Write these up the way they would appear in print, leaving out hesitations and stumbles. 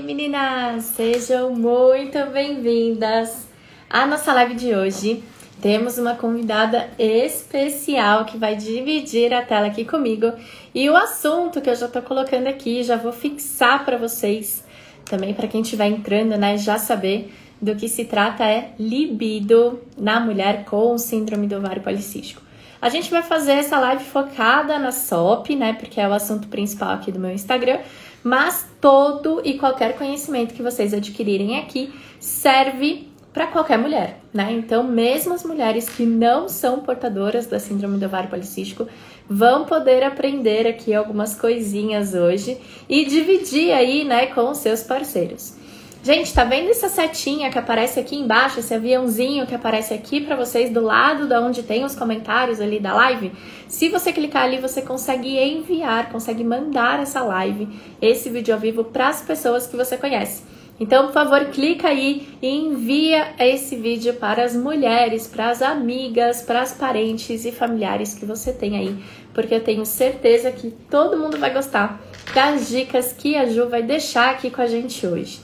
Meninas, sejam muito bem-vindas à nossa live de hoje. Temos uma convidada especial que vai dividir a tela aqui comigo. E o assunto que eu já tô colocando aqui, já vou fixar para vocês, também para quem estiver entrando, né, já saber do que se trata é libido na mulher com síndrome do ovário policístico. A gente vai fazer essa live focada na SOP, né, porque é o assunto principal aqui do meu Instagram, mas todo e qualquer conhecimento que vocês adquirirem aqui serve para qualquer mulher, né? Então, mesmo as mulheres que não são portadoras da síndrome do ovário policístico vão poder aprender aqui algumas coisinhas hoje e dividir aí, né, com os seus parceiros. Gente, tá vendo essa setinha que aparece aqui embaixo, esse aviãozinho que aparece aqui para vocês do lado da onde tem os comentários ali da live? Se você clicar ali, você consegue enviar, consegue mandar essa live, esse vídeo ao vivo para as pessoas que você conhece. Então, por favor, clica aí e envia esse vídeo para as mulheres, para as amigas, para as parentes e familiares que você tem aí, porque eu tenho certeza que todo mundo vai gostar das dicas que a Ju vai deixar aqui com a gente hoje.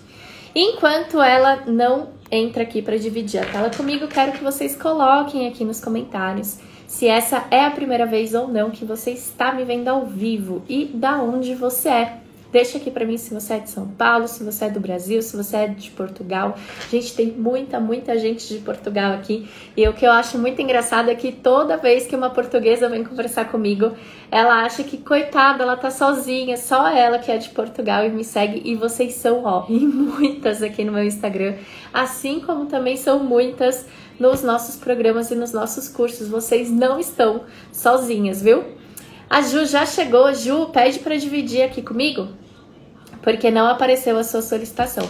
Enquanto ela não entra aqui para dividir a tela comigo, quero que vocês coloquem aqui nos comentários se essa é a primeira vez ou não que você está me vendo ao vivo e da onde você é. Deixa aqui pra mim se você é de São Paulo, se você é do Brasil, se você é de Portugal. Gente, tem muita gente de Portugal aqui. E o que eu acho muito engraçado é que toda vez que uma portuguesa vem conversar comigo, ela acha que, coitada, ela tá sozinha, só ela que é de Portugal e me segue. E vocês são, ó, e muitas aqui no meu Instagram. Assim como também são muitas nos nossos programas e nos nossos cursos. Vocês não estão sozinhas, viu? A Ju já chegou. Ju, pede para dividir aqui comigo, porque não apareceu a sua solicitação.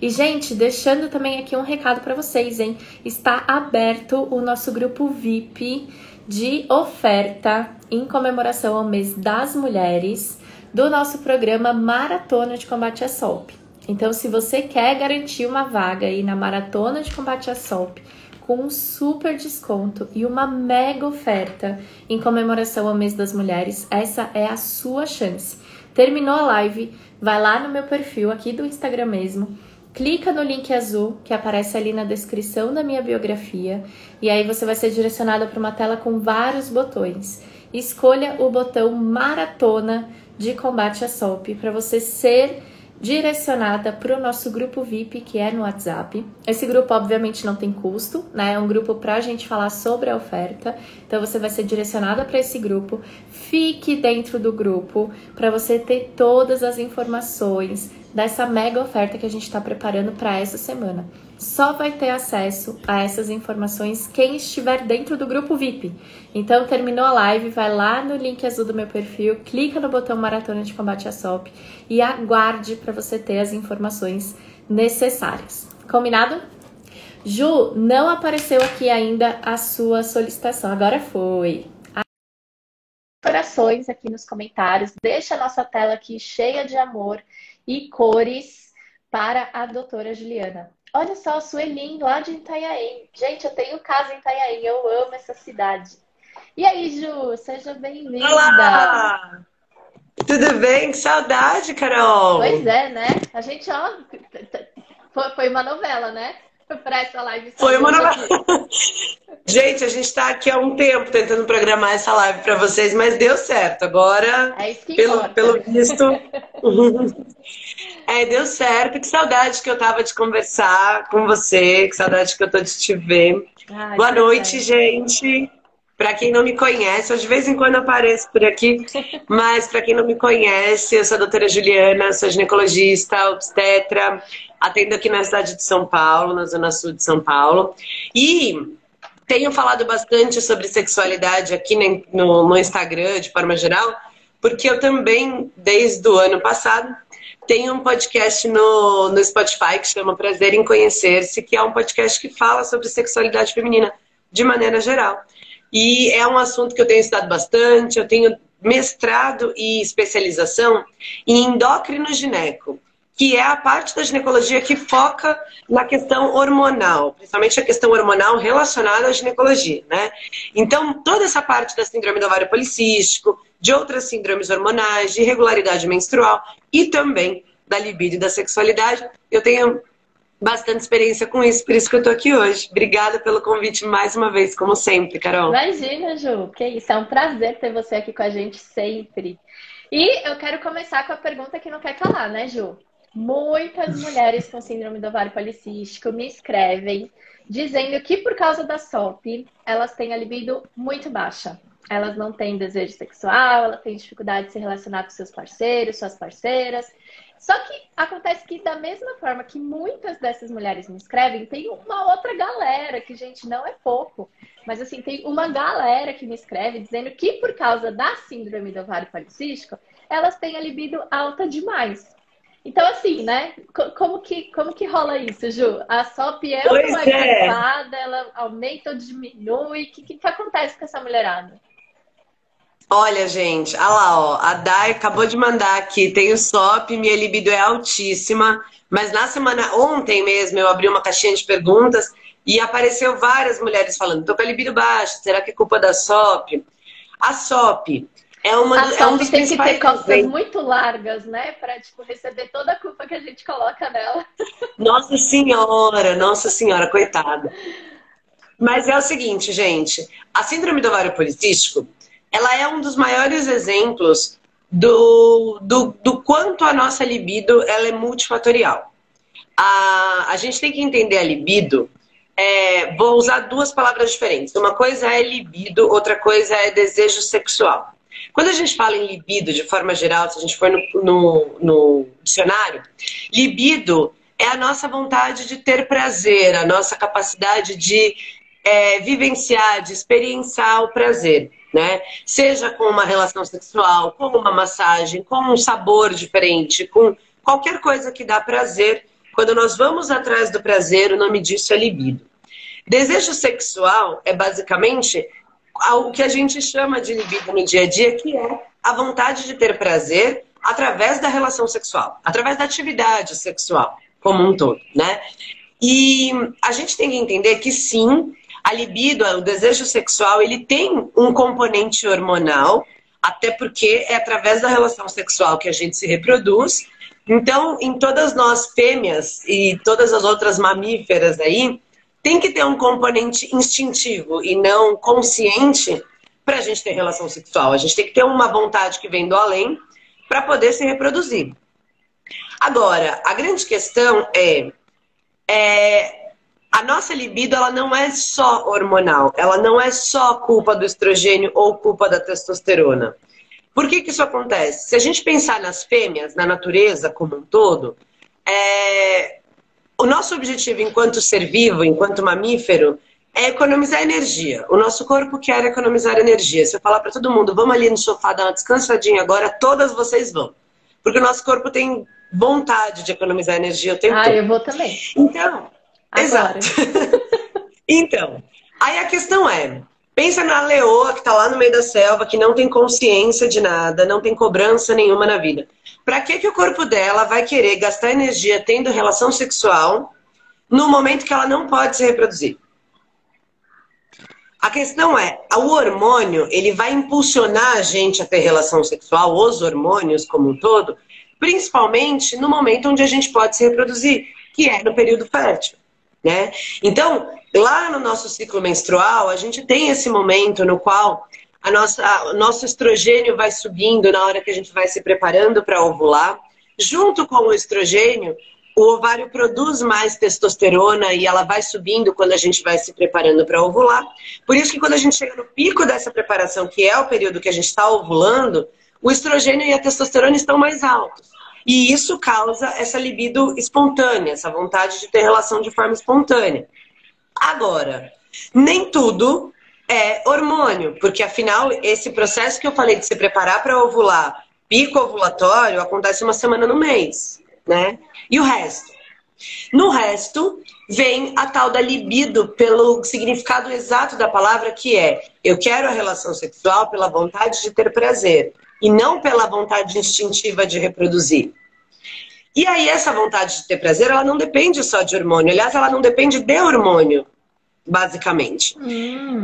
E, gente, deixando também aqui um recado para vocês, hein? Está aberto o nosso grupo VIP de oferta em comemoração ao mês das mulheres do nosso programa Maratona de Combate à SOP. Então, se você quer garantir uma vaga aí na Maratona de Combate à SOP, com um super desconto e uma mega oferta em comemoração ao mês das mulheres, essa é a sua chance. Terminou a live, vai lá no meu perfil aqui do Instagram mesmo, clica no link azul que aparece ali na descrição da minha biografia e aí você vai ser direcionada para uma tela com vários botões. Escolha o botão Maratona de Combate à SOP para você ser direcionada para o nosso grupo VIP, que é no WhatsApp. Esse grupo, obviamente, não tem custo, né? É um grupo para a gente falar sobre a oferta. Então, você vai ser direcionada para esse grupo. Fique dentro do grupo para você ter todas as informações dessa mega oferta que a gente está preparando para essa semana. Só vai ter acesso a essas informações quem estiver dentro do grupo VIP. Então, terminou a live, vai lá no link azul do meu perfil, clica no botão Maratona de Combate à SOP e aguarde para você ter as informações necessárias. Combinado? Ju, não apareceu aqui ainda a sua solicitação, agora foi. Corações aqui nos comentários, deixa a nossa tela aqui cheia de amor e cores para a doutora Juliana. Olha só, Suelim, lá de Itanhaém. Gente, eu tenho casa em Itanhaém, eu amo essa cidade. E aí, Ju, seja bem-vinda. Olá! Tudo bem? Que saudade, Carol! Pois é, né? A gente, ó, foi uma novela, né? Para essa live. Foi uma novela. Gente, a gente está aqui há um tempo tentando programar essa live para vocês, mas deu certo. Agora, é isso que pelo visto, deu certo. Que saudade que eu tava de conversar com você, que saudade que eu tô de te ver. Ai, boa noite, gente. Para quem não me conhece, eu de vez em quando apareço por aqui, mas para quem não me conhece, eu sou a doutora Juliana, sou ginecologista, obstetra, atendo aqui na cidade de São Paulo, na zona sul de São Paulo, e tenho falado bastante sobre sexualidade aqui no Instagram, de forma geral, porque eu também, desde o ano passado, tenho um podcast no Spotify que chama Prazer em Conhecer-se, que é um podcast que fala sobre sexualidade feminina de maneira geral. E é um assunto que eu tenho estudado bastante, eu tenho mestrado e especialização em endócrino gineco, que é a parte da ginecologia que foca na questão hormonal, principalmente a questão hormonal relacionada à ginecologia, né? Então, toda essa parte da síndrome do ovário policístico, de outras síndromes hormonais, de irregularidade menstrual e também da libido e da sexualidade. Eu tenho bastante experiência com isso, por isso que eu tô aqui hoje. Obrigada pelo convite mais uma vez, como sempre, Carol. Imagina, Ju, que isso, é um prazer ter você aqui com a gente sempre. E eu quero começar com a pergunta que não quer calar, né, Ju? Muitas mulheres com síndrome do ovário policístico me escrevem dizendo que por causa da SOP, elas têm a libido muito baixa. Elas não têm desejo sexual, elas têm dificuldade de se relacionar com seus parceiros, suas parceiras. Só que acontece que da mesma forma que muitas dessas mulheres me escrevem, tem uma outra galera, que, gente, não é pouco, mas assim, tem uma galera que me escreve dizendo que por causa da síndrome do ovário policístico, elas têm a libido alta demais. Então, assim, né? Como que rola isso, Ju? A SOP é uma gripada, ela aumenta ou diminui? O que acontece com essa mulherada? Olha, gente, olha lá, ó, a Dai acabou de mandar aqui, tem o SOP, minha libido é altíssima, mas na semana, ontem mesmo, eu abri uma caixinha de perguntas e apareceu várias mulheres falando, tô com a libido baixa, será que é culpa da SOP? A SOP é um dos tem que ter costas eventos. muito largas, né, para tipo, receber toda a culpa que a gente coloca nela. Nossa senhora, coitada. Mas é o seguinte, gente, a síndrome do ovário policístico, ela é um dos maiores exemplos do quanto a nossa libido ela é multifatorial. A gente tem que entender a libido, vou usar duas palavras diferentes. Uma coisa é libido, outra coisa é desejo sexual. Quando a gente fala em libido, de forma geral, se a gente for no dicionário, libido é a nossa vontade de ter prazer, a nossa capacidade de vivenciar, de experienciar o prazer, né? Seja com uma relação sexual, com uma massagem, com um sabor diferente, com qualquer coisa que dá prazer. Quando nós vamos atrás do prazer, o nome disso é libido. Desejo sexual é basicamente o que a gente chama de libido no dia a dia, que é a vontade de ter prazer através da relação sexual, através da atividade sexual como um todo, né? E a gente tem que entender que sim, a libido, o desejo sexual, ele tem um componente hormonal, até porque é através da relação sexual que a gente se reproduz. Então, em todas nós fêmeas e todas as outras mamíferas aí, tem que ter um componente instintivo e não consciente para a gente ter relação sexual. A gente tem que ter uma vontade que vem do além para poder se reproduzir. Agora, a grande questão a nossa libido, ela não é só hormonal, ela não é só culpa do estrogênio ou culpa da testosterona. Por que isso acontece? Se a gente pensar nas fêmeas, na natureza como um todo, o nosso objetivo enquanto ser vivo, enquanto mamífero, é economizar energia. O nosso corpo quer economizar energia. Se eu falar para todo mundo, vamos ali no sofá dar uma descansadinha agora, todas vocês vão. Porque o nosso corpo tem vontade de economizar energia o tempo todo. Eu vou também. Então, agora. Exato. Então, aí a questão pensa na leoa que tá lá no meio da selva, que não tem consciência de nada, não tem cobrança nenhuma na vida. Pra que o corpo dela vai querer gastar energia tendo relação sexual no momento que ela não pode se reproduzir? A questão o hormônio, ele vai impulsionar a gente a ter relação sexual, os hormônios como um todo, principalmente no momento onde a gente pode se reproduzir, que é no período fértil, né? Então, lá no nosso ciclo menstrual, a gente tem esse momento no qual o nosso estrogênio vai subindo na hora que a gente vai se preparando para ovular. Junto com o estrogênio, o ovário produz mais testosterona e ela vai subindo quando a gente vai se preparando para ovular. Por isso que quando a gente chega no pico dessa preparação, que é o período que a gente está ovulando, o estrogênio e a testosterona estão mais altos. E isso causa essa libido espontânea, essa vontade de ter relação de forma espontânea. Agora, nem tudo é hormônio, porque afinal esse processo que eu falei de se preparar para ovular, pico ovulatório, acontece uma semana no mês, né? E o resto? No resto, vem a tal da libido, pelo significado exato da palavra, que é: eu quero a relação sexual pela vontade de ter prazer, e não pela vontade instintiva de reproduzir. E aí essa vontade de ter prazer, ela não depende só de hormônio. Aliás, ela não depende de hormônio, basicamente.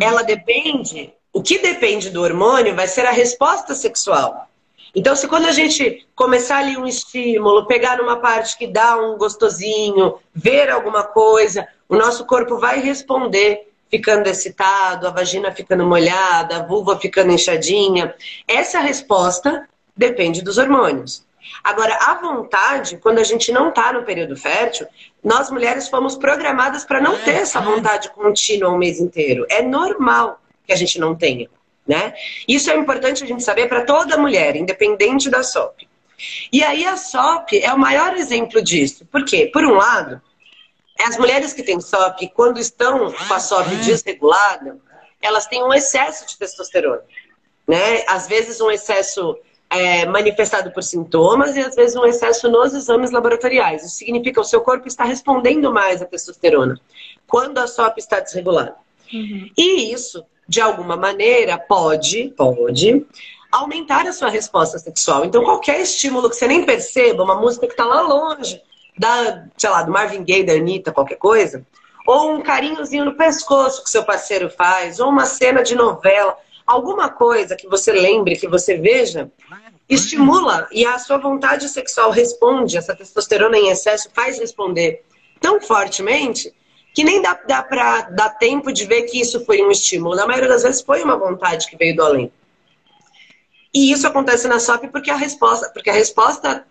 Ela depende... O que depende do hormônio vai ser a resposta sexual. Então, se quando a gente começar ali um estímulo, pegar numa parte que dá um gostosinho, ver alguma coisa, o nosso corpo vai responder ficando excitado, a vagina ficando molhada, a vulva ficando inchadinha. Essa resposta depende dos hormônios. Agora, a vontade, quando a gente não está no período fértil, nós mulheres fomos programadas para não ter essa vontade contínua o mês inteiro. É normal que a gente não tenha, né? Isso é importante a gente saber para toda mulher, independente da SOP. E aí a SOP é o maior exemplo disso. Por quê? Por um lado, as mulheres que têm SOP, quando estão com a SOP desregulada, elas têm um excesso de testosterona, né? Às vezes um excesso manifestado por sintomas e às vezes um excesso nos exames laboratoriais. Isso significa que o seu corpo está respondendo mais à testosterona quando a SOP está desregulada. E isso, de alguma maneira, pode aumentar a sua resposta sexual. Então, qualquer estímulo que você nem perceba, uma música que está lá longe, sei lá, do Marvin Gaye, da Anitta, qualquer coisa, ou um carinhozinho no pescoço que seu parceiro faz, ou uma cena de novela, alguma coisa que você lembre, que você veja, estimula e a sua vontade sexual responde, essa testosterona em excesso faz responder tão fortemente que nem dá pra dar tempo de ver que isso foi um estímulo. Na maioria das vezes foi uma vontade que veio do além. E isso acontece na SOP porque a resposta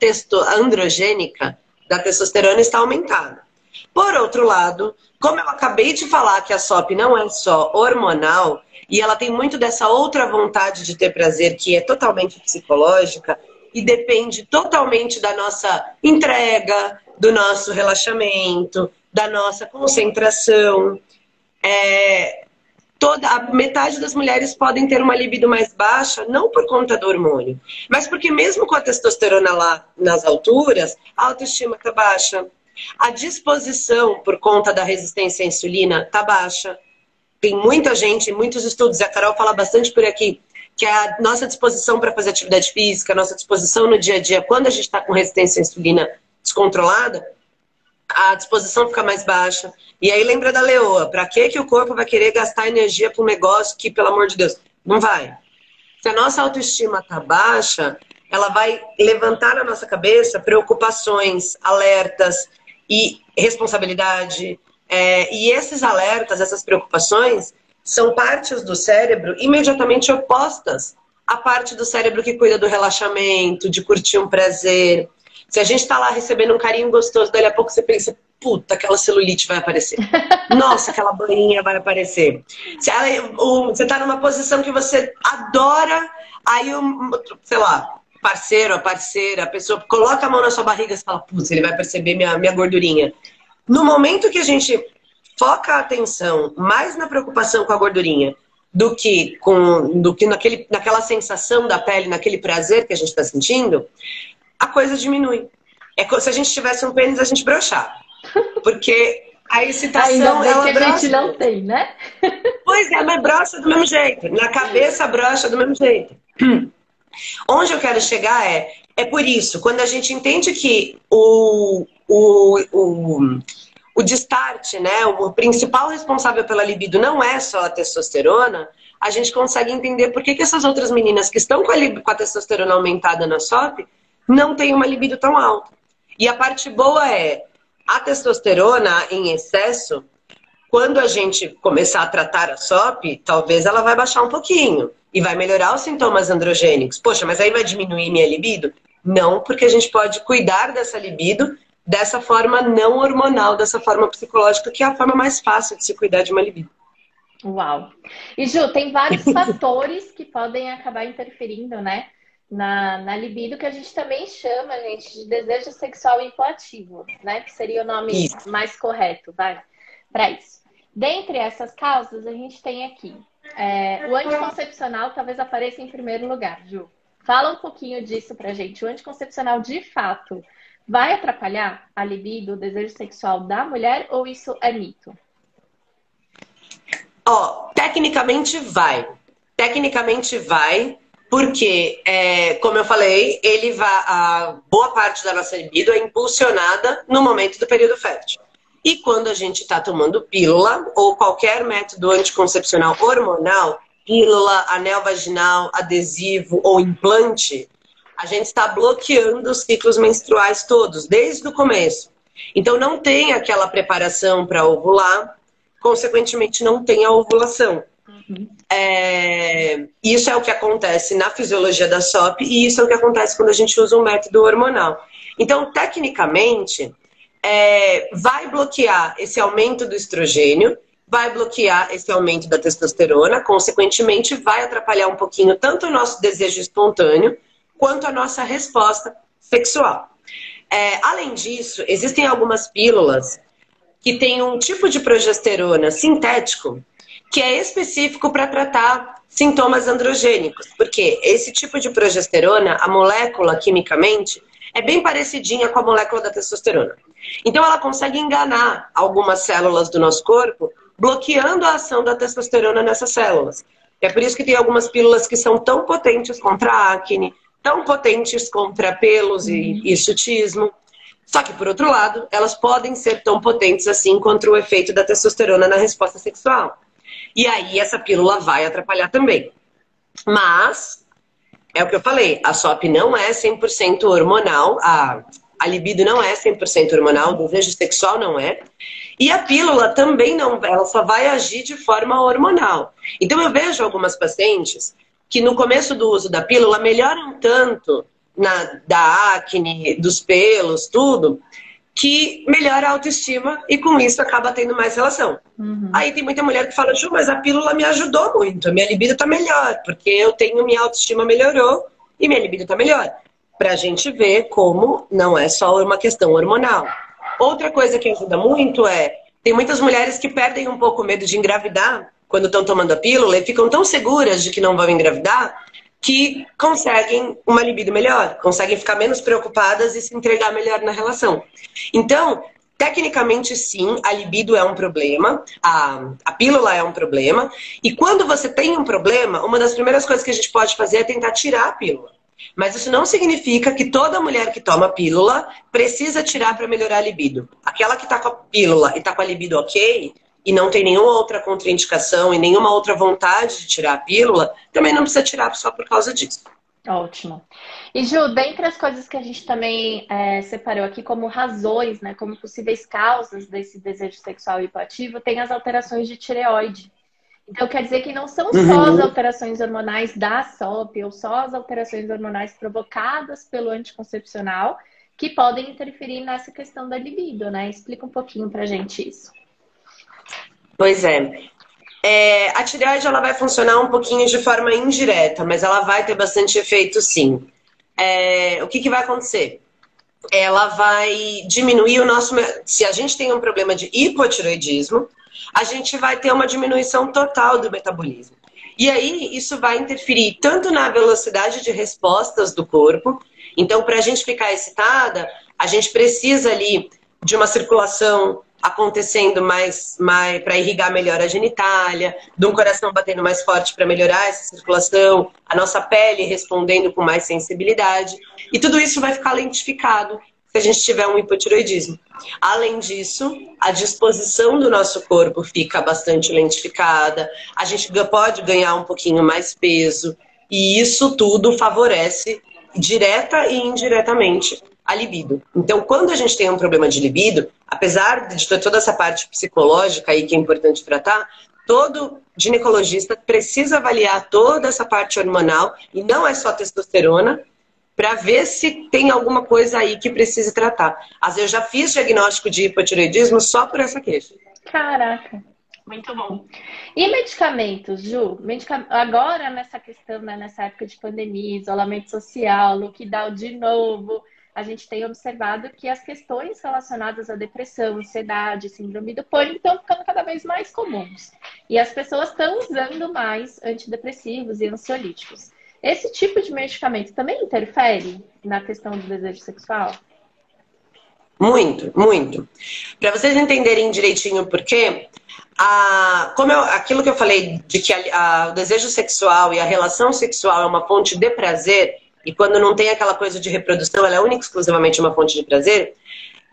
androgênica da testosterona está aumentada. Por outro lado, como eu acabei de falar que a SOP não é só hormonal, e ela tem muito dessa outra vontade de ter prazer que é totalmente psicológica e depende totalmente da nossa entrega, do nosso relaxamento, da nossa concentração. Metade das mulheres podem ter uma libido mais baixa, não por conta do hormônio, mas porque mesmo com a testosterona lá nas alturas, a autoestima está baixa. A disposição por conta da resistência à insulina está baixa. Tem muita gente, muitos estudos, e a Carol fala bastante por aqui, que a nossa disposição para fazer atividade física, a nossa disposição no dia a dia, quando a gente está com resistência à insulina descontrolada, a disposição fica mais baixa. E aí lembra da leoa, para que o corpo vai querer gastar energia para um negócio que, pelo amor de Deus, não vai. Se a nossa autoestima está baixa, ela vai levantar na nossa cabeça preocupações, alertas e responsabilidade. E esses alertas, essas preocupações, são partes do cérebro imediatamente opostas à parte do cérebro que cuida do relaxamento, de curtir um prazer. Se a gente está lá recebendo um carinho gostoso, dali a pouco você pensa, puta, aquela celulite vai aparecer. Nossa, aquela banhinha vai aparecer. Você está numa posição que você adora, aí, sei lá, parceiro, a parceira, a pessoa coloca a mão na sua barriga e fala, putz, ele vai perceber minha gordurinha. No momento que a gente foca a atenção mais na preocupação com a gordurinha do que naquela sensação da pele, naquele prazer que a gente está sentindo, a coisa diminui. Se a gente tivesse um pênis, a gente broxava. Porque a excitação, ela que a gente não tem, né? Pois é, mas brocha do mesmo jeito. Na cabeça, brocha do mesmo jeito. Onde eu quero chegar é por isso, quando a gente entende que o destarte, né, o principal responsável pela libido não é só a testosterona, a gente consegue entender por que essas outras meninas que estão com a testosterona aumentada na SOP não têm uma libido tão alta. E a parte boa é a testosterona em excesso, quando a gente começar a tratar a SOP, talvez ela vai baixar um pouquinho e vai melhorar os sintomas androgênicos. Poxa, mas aí vai diminuir minha libido? Não, porque a gente pode cuidar dessa libido dessa forma não hormonal, dessa forma psicológica, que é a forma mais fácil de se cuidar de uma libido. Uau! E Ju, tem vários fatores que podem acabar interferindo, né? Na libido, que a gente também chama, gente, de desejo sexual hipoativo, né? Que seria o nome mais correto, vai, para isso. Dentre essas causas, a gente tem aqui o anticoncepcional, talvez apareça em primeiro lugar, Ju. Fala um pouquinho disso pra gente. O anticoncepcional, de fato, vai atrapalhar a libido, o desejo sexual da mulher, ou isso é mito? Tecnicamente vai. Tecnicamente vai, porque, como eu falei, a boa parte da nossa libido é impulsionada no momento do período fértil. E quando a gente está tomando pílula ou qualquer método anticoncepcional hormonal, pílula, anel vaginal, adesivo ou implante, a gente está bloqueando os ciclos menstruais todos, desde o começo. Então não tem aquela preparação para ovular, consequentemente não tem a ovulação. Isso é o que acontece na fisiologia da SOP e isso é o que acontece quando a gente usa um método hormonal. Então, tecnicamente, vai bloquear esse aumento do estrogênio, vai bloquear esse aumento da testosterona, consequentemente vai atrapalhar um pouquinho tanto o nosso desejo espontâneo quanto a nossa resposta sexual. Além disso, existem algumas pílulas que têm um tipo de progesterona sintético que é específico para tratar sintomas androgênicos, porque esse tipo de progesterona, a molécula quimicamente, é bem parecidinha com a molécula da testosterona. Então ela consegue enganar algumas células do nosso corpo, bloqueando a ação da testosterona nessas células. É por isso que tem algumas pílulas que são tão potentes contra a acne, tão potentes contra pelos e hirsutismo. Só que, por outro lado, elas podem ser tão potentes assim contra o efeito da testosterona na resposta sexual. E aí essa pílula vai atrapalhar também. Mas, é o que eu falei, a SOP não é 100% hormonal, a libido não é 100% hormonal, o desejo sexual não é. E a pílula também não, ela só vai agir de forma hormonal. Então eu vejo algumas pacientes que no começo do uso da pílula melhoram tanto da acne, dos pelos, tudo, que melhora a autoestima e com isso acaba tendo mais relação. Aí tem muita mulher que fala, Ju, mas a pílula me ajudou muito, a minha libido tá melhor, porque minha autoestima melhorou e minha libido tá melhor. Pra gente ver como não é só uma questão hormonal. Outra coisa que ajuda muito tem muitas mulheres que perdem um pouco o medo de engravidar quando estão tomando a pílula e ficam tão seguras de que não vão engravidar que conseguem uma libido melhor, conseguem ficar menos preocupadas e se entregar melhor na relação. Então, tecnicamente sim, a libido é um problema, a pílula é um problema, e quando você tem um problema, uma das primeiras coisas que a gente pode fazer é tentar tirar a pílula. Mas isso não significa que toda mulher que toma pílula precisa tirar para melhorar a libido. Aquela que está com a pílula e está com a libido ok, e não tem nenhuma outra contraindicação e nenhuma outra vontade de tirar a pílula, também não precisa tirar só por causa disso. Ótimo. E Ju, dentre as coisas que a gente também separou aqui como razões, né, como possíveis causas desse desejo sexual hipoativo, tem as alterações de tireoide. Então quer dizer que não são só as alterações hormonais da SOP ou só as alterações hormonais provocadas pelo anticoncepcional que podem interferir nessa questão da libido, né? Explica um pouquinho pra gente isso. Pois é. A tireoide ela vai funcionar um pouquinho de forma indireta, mas ela vai ter bastante efeito sim. O que vai acontecer? Ela vai diminuir o nosso... Se a gente tem um problema de hipotireoidismo, a gente vai ter uma diminuição total do metabolismo. E aí isso vai interferir tanto na velocidade de respostas do corpo. Então, para a gente ficar excitada, a gente precisa ali de uma circulação acontecendo mais para irrigar melhor a genitália, de um coração batendo mais forte para melhorar essa circulação, a nossa pele respondendo com mais sensibilidade. E tudo isso vai ficar lentificado se a gente tiver um hipotireoidismo. Além disso, a disposição do nosso corpo fica bastante lentificada, a gente pode ganhar um pouquinho mais peso, e isso tudo favorece direta e indiretamente a libido. Então, quando a gente tem um problema de libido, apesar de toda essa parte psicológica aí que é importante tratar, todo ginecologista precisa avaliar toda essa parte hormonal, e não é só testosterona, para ver se tem alguma coisa aí que precise tratar. Às vezes eu já fiz diagnóstico de hipotireoidismo só por essa queixa. Caraca, muito bom. E medicamentos, Ju? Agora nessa questão, né, nessa época de pandemia, isolamento social, lockdown de novo, a gente tem observado que as questões relacionadas à depressão, ansiedade, síndrome do pânico estão ficando cada vez mais comuns. E as pessoas estão usando mais antidepressivos e ansiolíticos. Esse tipo de medicamento também interfere na questão do desejo sexual? Muito, muito. Para vocês entenderem direitinho por quê, aquilo que eu falei de que o desejo sexual e a relação sexual é uma fonte de prazer, e quando não tem aquela coisa de reprodução, ela é única e exclusivamente uma fonte de prazer,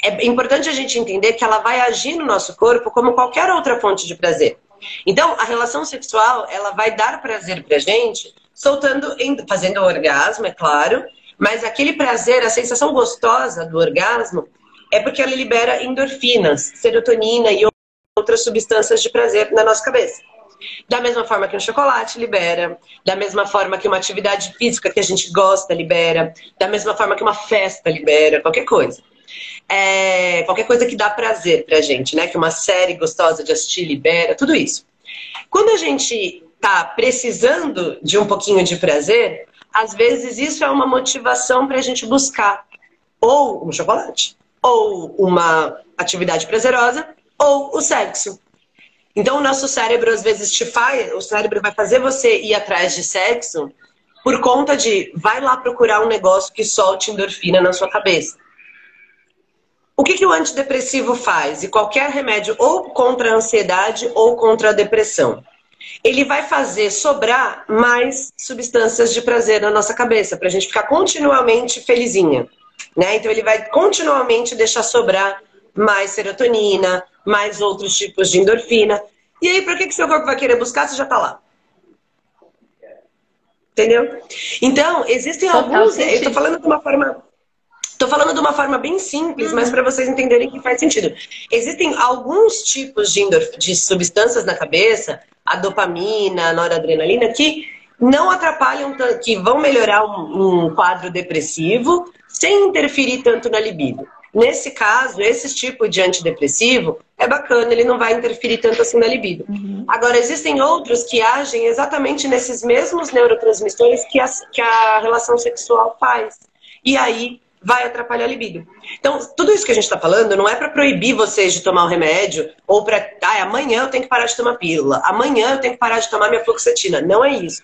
é importante a gente entender que ela vai agir no nosso corpo como qualquer outra fonte de prazer. Então, a relação sexual, ela vai dar prazer pra gente, fazendo orgasmo, é claro, Mas aquele prazer, a sensação gostosa do orgasmo, é porque ela libera endorfinas, serotonina e outras substâncias de prazer na nossa cabeça. Da mesma forma que um chocolate libera, da mesma forma que uma atividade física que a gente gosta libera, da mesma forma que uma festa libera, qualquer coisa. Qualquer coisa que dá prazer pra gente, né? Que uma série gostosa de assistir libera, tudo isso. Quando a gente tá precisando de um pouquinho de prazer, às vezes isso é uma motivação pra gente buscar ou um chocolate, ou uma atividade prazerosa, ou o sexo. Então o nosso cérebro às vezes o cérebro vai fazer você ir atrás de sexo por conta de vai lá procurar um negócio que solte endorfina na sua cabeça. O que o antidepressivo faz? E qualquer remédio ou contra a ansiedade ou contra a depressão. Ele vai fazer sobrar mais substâncias de prazer na nossa cabeça, pra gente ficar continuamente felizinha, né? Então ele vai continuamente deixar sobrar mais serotonina, mais outros tipos de endorfina. E aí, pra que seu corpo vai querer buscar se já tá lá? Entendeu? Então, existem alguns... Eu tô falando de uma forma bem simples, mas para vocês entenderem que faz sentido. Existem alguns tipos de substâncias na cabeça, a dopamina, a noradrenalina, que não atrapalham, que vão melhorar um quadro depressivo sem interferir tanto na libido. Nesse caso, esse tipo de antidepressivo é bacana, ele não vai interferir tanto assim na libido. Agora, existem outros que agem exatamente nesses mesmos neurotransmissores que a relação sexual faz. E aí vai atrapalhar a libido. Então, tudo isso que a gente está falando não é para proibir vocês de tomar o remédio ou para, amanhã eu tenho que parar de tomar pílula, amanhã eu tenho que parar de tomar minha fluoxetina. Não é isso.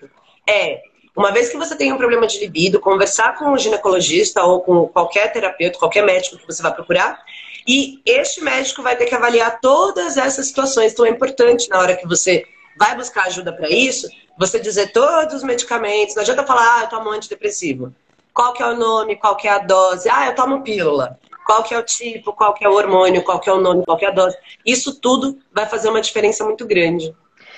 Uma vez que você tem um problema de libido, conversar com um ginecologista ou com qualquer terapeuta, qualquer médico que você vai procurar, e este médico vai ter que avaliar todas essas situações. Então é importante, na hora que você vai buscar ajuda para isso, você dizer todos os medicamentos. Não adianta falar, eu tomo antidepressivo. Qual que é o nome, qual que é a dose? Eu tomo pílula. Qual que é o tipo, qual que é o hormônio, qual que é o nome, qual que é a dose. Isso tudo vai fazer uma diferença muito grande.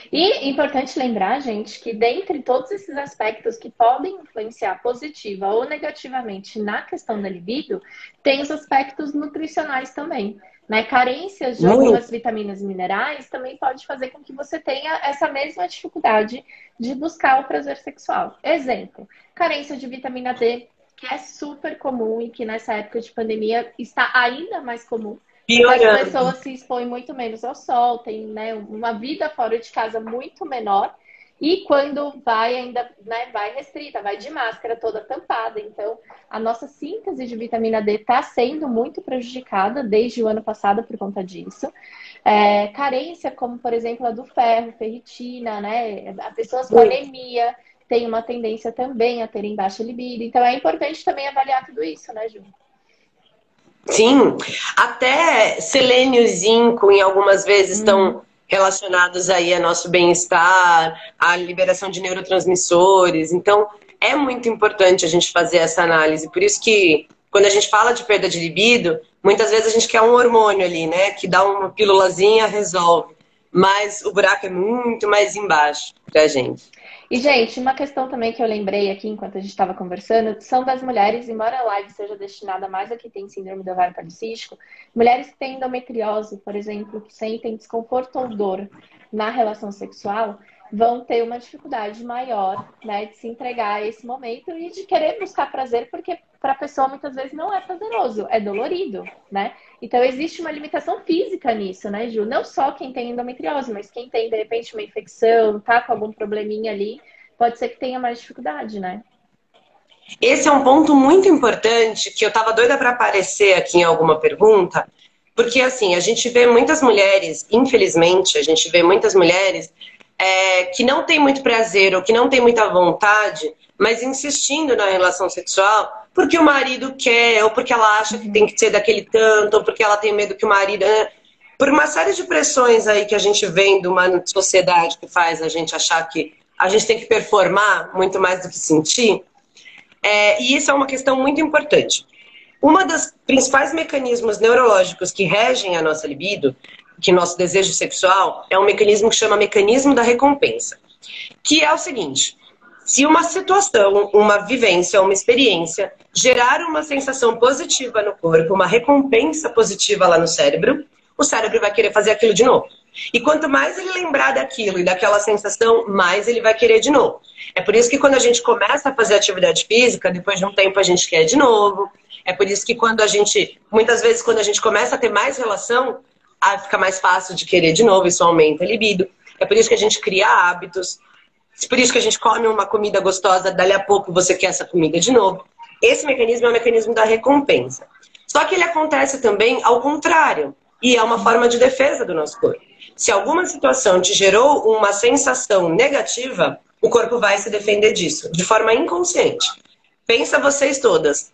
E é importante lembrar, gente, que dentre todos esses aspectos que podem influenciar positiva ou negativamente na questão da libido, tem os aspectos nutricionais também. Né? Carências de algumas vitaminas e minerais também pode fazer com que você tenha essa mesma dificuldade de buscar o prazer sexual. Exemplo, carência de vitamina D, que é super comum e que nessa época de pandemia está ainda mais comum. As pessoas se expõem muito menos ao sol, tem, né, uma vida fora de casa muito menor. E quando vai ainda, né, vai restrita, vai de máscara toda tampada. Então, a nossa síntese de vitamina D está sendo muito prejudicada desde o ano passado por conta disso. Carência, como por exemplo a do ferro, ferritina, né? As pessoas com anemia têm uma tendência também a terem baixa libido. Então, é importante também avaliar tudo isso, né, Ju? Sim, até selênio e zinco em algumas vezes estão relacionados aí a nosso bem-estar, a liberação de neurotransmissores. Então, é muito importante a gente fazer essa análise. Por isso que, quando a gente fala de perda de libido, muitas vezes a gente quer um hormônio ali, né? Que dá uma pílulazinha, resolve. Mas o buraco é muito mais embaixo pra gente. E, gente, uma questão também que eu lembrei aqui enquanto a gente estava conversando, são das mulheres, embora a live seja destinada mais a quem tem síndrome do ovário policístico, mulheres que têm endometriose, por exemplo, que sentem desconforto ou dor na relação sexual, vão ter uma dificuldade maior, né, de se entregar a esse momento e de querer buscar prazer, porque para a pessoa muitas vezes não é prazeroso, é dolorido, né? Então existe uma limitação física nisso, né, Ju? Não só quem tem endometriose, mas quem tem, de repente, uma infecção, tá com algum probleminha ali, pode ser que tenha mais dificuldade, né? Esse é um ponto muito importante que eu tava doida para aparecer aqui em alguma pergunta, porque assim, a gente vê muitas mulheres, infelizmente, a gente vê muitas mulheres que não tem muito prazer ou que não tem muita vontade, mas insistindo na relação sexual porque o marido quer, ou porque ela acha que tem que ser daquele tanto, ou porque ela tem medo que o marido... Por uma série de pressões aí que a gente vem de uma sociedade que faz a gente achar que a gente tem que performar muito mais do que sentir, e isso é uma questão muito importante. Uma das principais mecanismos neurológicos que regem a nossa libido, que nosso desejo sexual, é um mecanismo que chama mecanismo da recompensa. Que é o seguinte: se uma situação, uma vivência, uma experiência gerar uma sensação positiva no corpo, uma recompensa positiva lá no cérebro, o cérebro vai querer fazer aquilo de novo. E quanto mais ele lembrar daquilo e daquela sensação, mais ele vai querer de novo. É por isso que quando a gente começa a fazer atividade física, depois de um tempo a gente quer de novo. É por isso que muitas vezes quando a gente começa a ter mais relação, fica mais fácil de querer de novo, isso aumenta a libido. É por isso que a gente cria hábitos. É por isso que a gente come uma comida gostosa, dali a pouco você quer essa comida de novo. Esse mecanismo é o mecanismo da recompensa. Só que ele acontece também ao contrário. E é uma forma de defesa do nosso corpo. Se alguma situação te gerou uma sensação negativa, o corpo vai se defender disso, de forma inconsciente. Pensa vocês todas.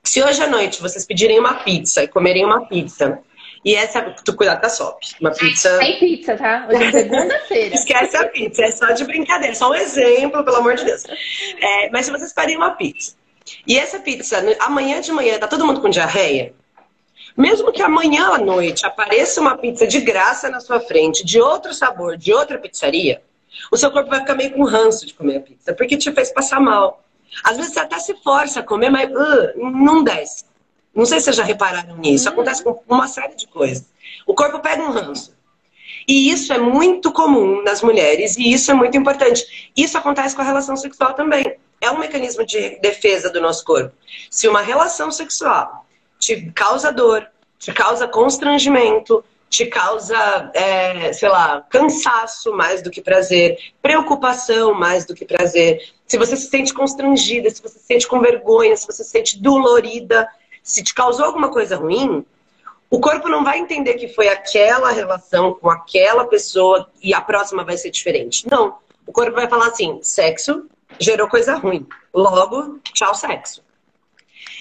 Se hoje à noite vocês pedirem uma pizza e comerem uma pizza, e tu cuidado com a SOP. Uma pizza... Tem pizza, tá? Hoje é segunda-feira. Esquece a pizza, é só de brincadeira, só um exemplo, pelo amor de Deus. Mas se vocês pedirem uma pizza, e essa pizza, amanhã de manhã, tá todo mundo com diarreia? Mesmo que amanhã à noite apareça uma pizza de graça na sua frente, de outro sabor, de outra pizzaria, o seu corpo vai ficar meio com ranço de comer a pizza, porque te fez passar mal. Às vezes você até se força a comer, mas não desce. Não sei se vocês já repararam nisso. Acontece com uma série de coisas. O corpo pega um ranço. E isso é muito comum nas mulheres e isso é muito importante. Isso acontece com a relação sexual também. É um mecanismo de defesa do nosso corpo. Se uma relação sexual te causa dor, te causa constrangimento, te causa, sei lá, cansaço mais do que prazer, preocupação mais do que prazer, se você se sente constrangida, se você se sente com vergonha, se você se sente dolorida, se te causou alguma coisa ruim, o corpo não vai entender que foi aquela relação com aquela pessoa e a próxima vai ser diferente. Não. O corpo vai falar assim, sexo gerou coisa ruim. Logo, tchau, sexo.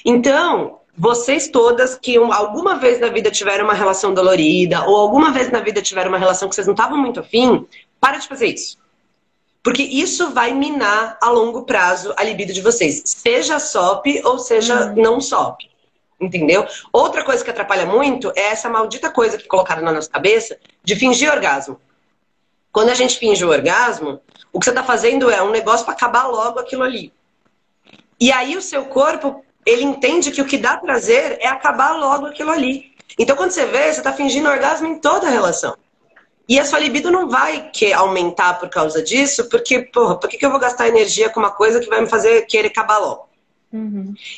Então, vocês todas que alguma vez na vida tiveram uma relação dolorida ou alguma vez na vida tiveram uma relação que vocês não estavam muito afim, para de fazer isso. Porque isso vai minar a longo prazo a libido de vocês. Seja SOP ou seja não SOP. Entendeu? Outra coisa que atrapalha muito é essa maldita coisa que colocaram na nossa cabeça de fingir orgasmo. Quando a gente finge o orgasmo, o que você está fazendo é um negócio para acabar logo aquilo ali. E aí o seu corpo, ele entende que o que dá prazer é acabar logo aquilo ali. Então quando você vê, você está fingindo orgasmo em toda a relação. E a sua libido não vai aumentar por causa disso, porque, porra, por que eu vou gastar energia com uma coisa que vai me fazer querer acabar logo?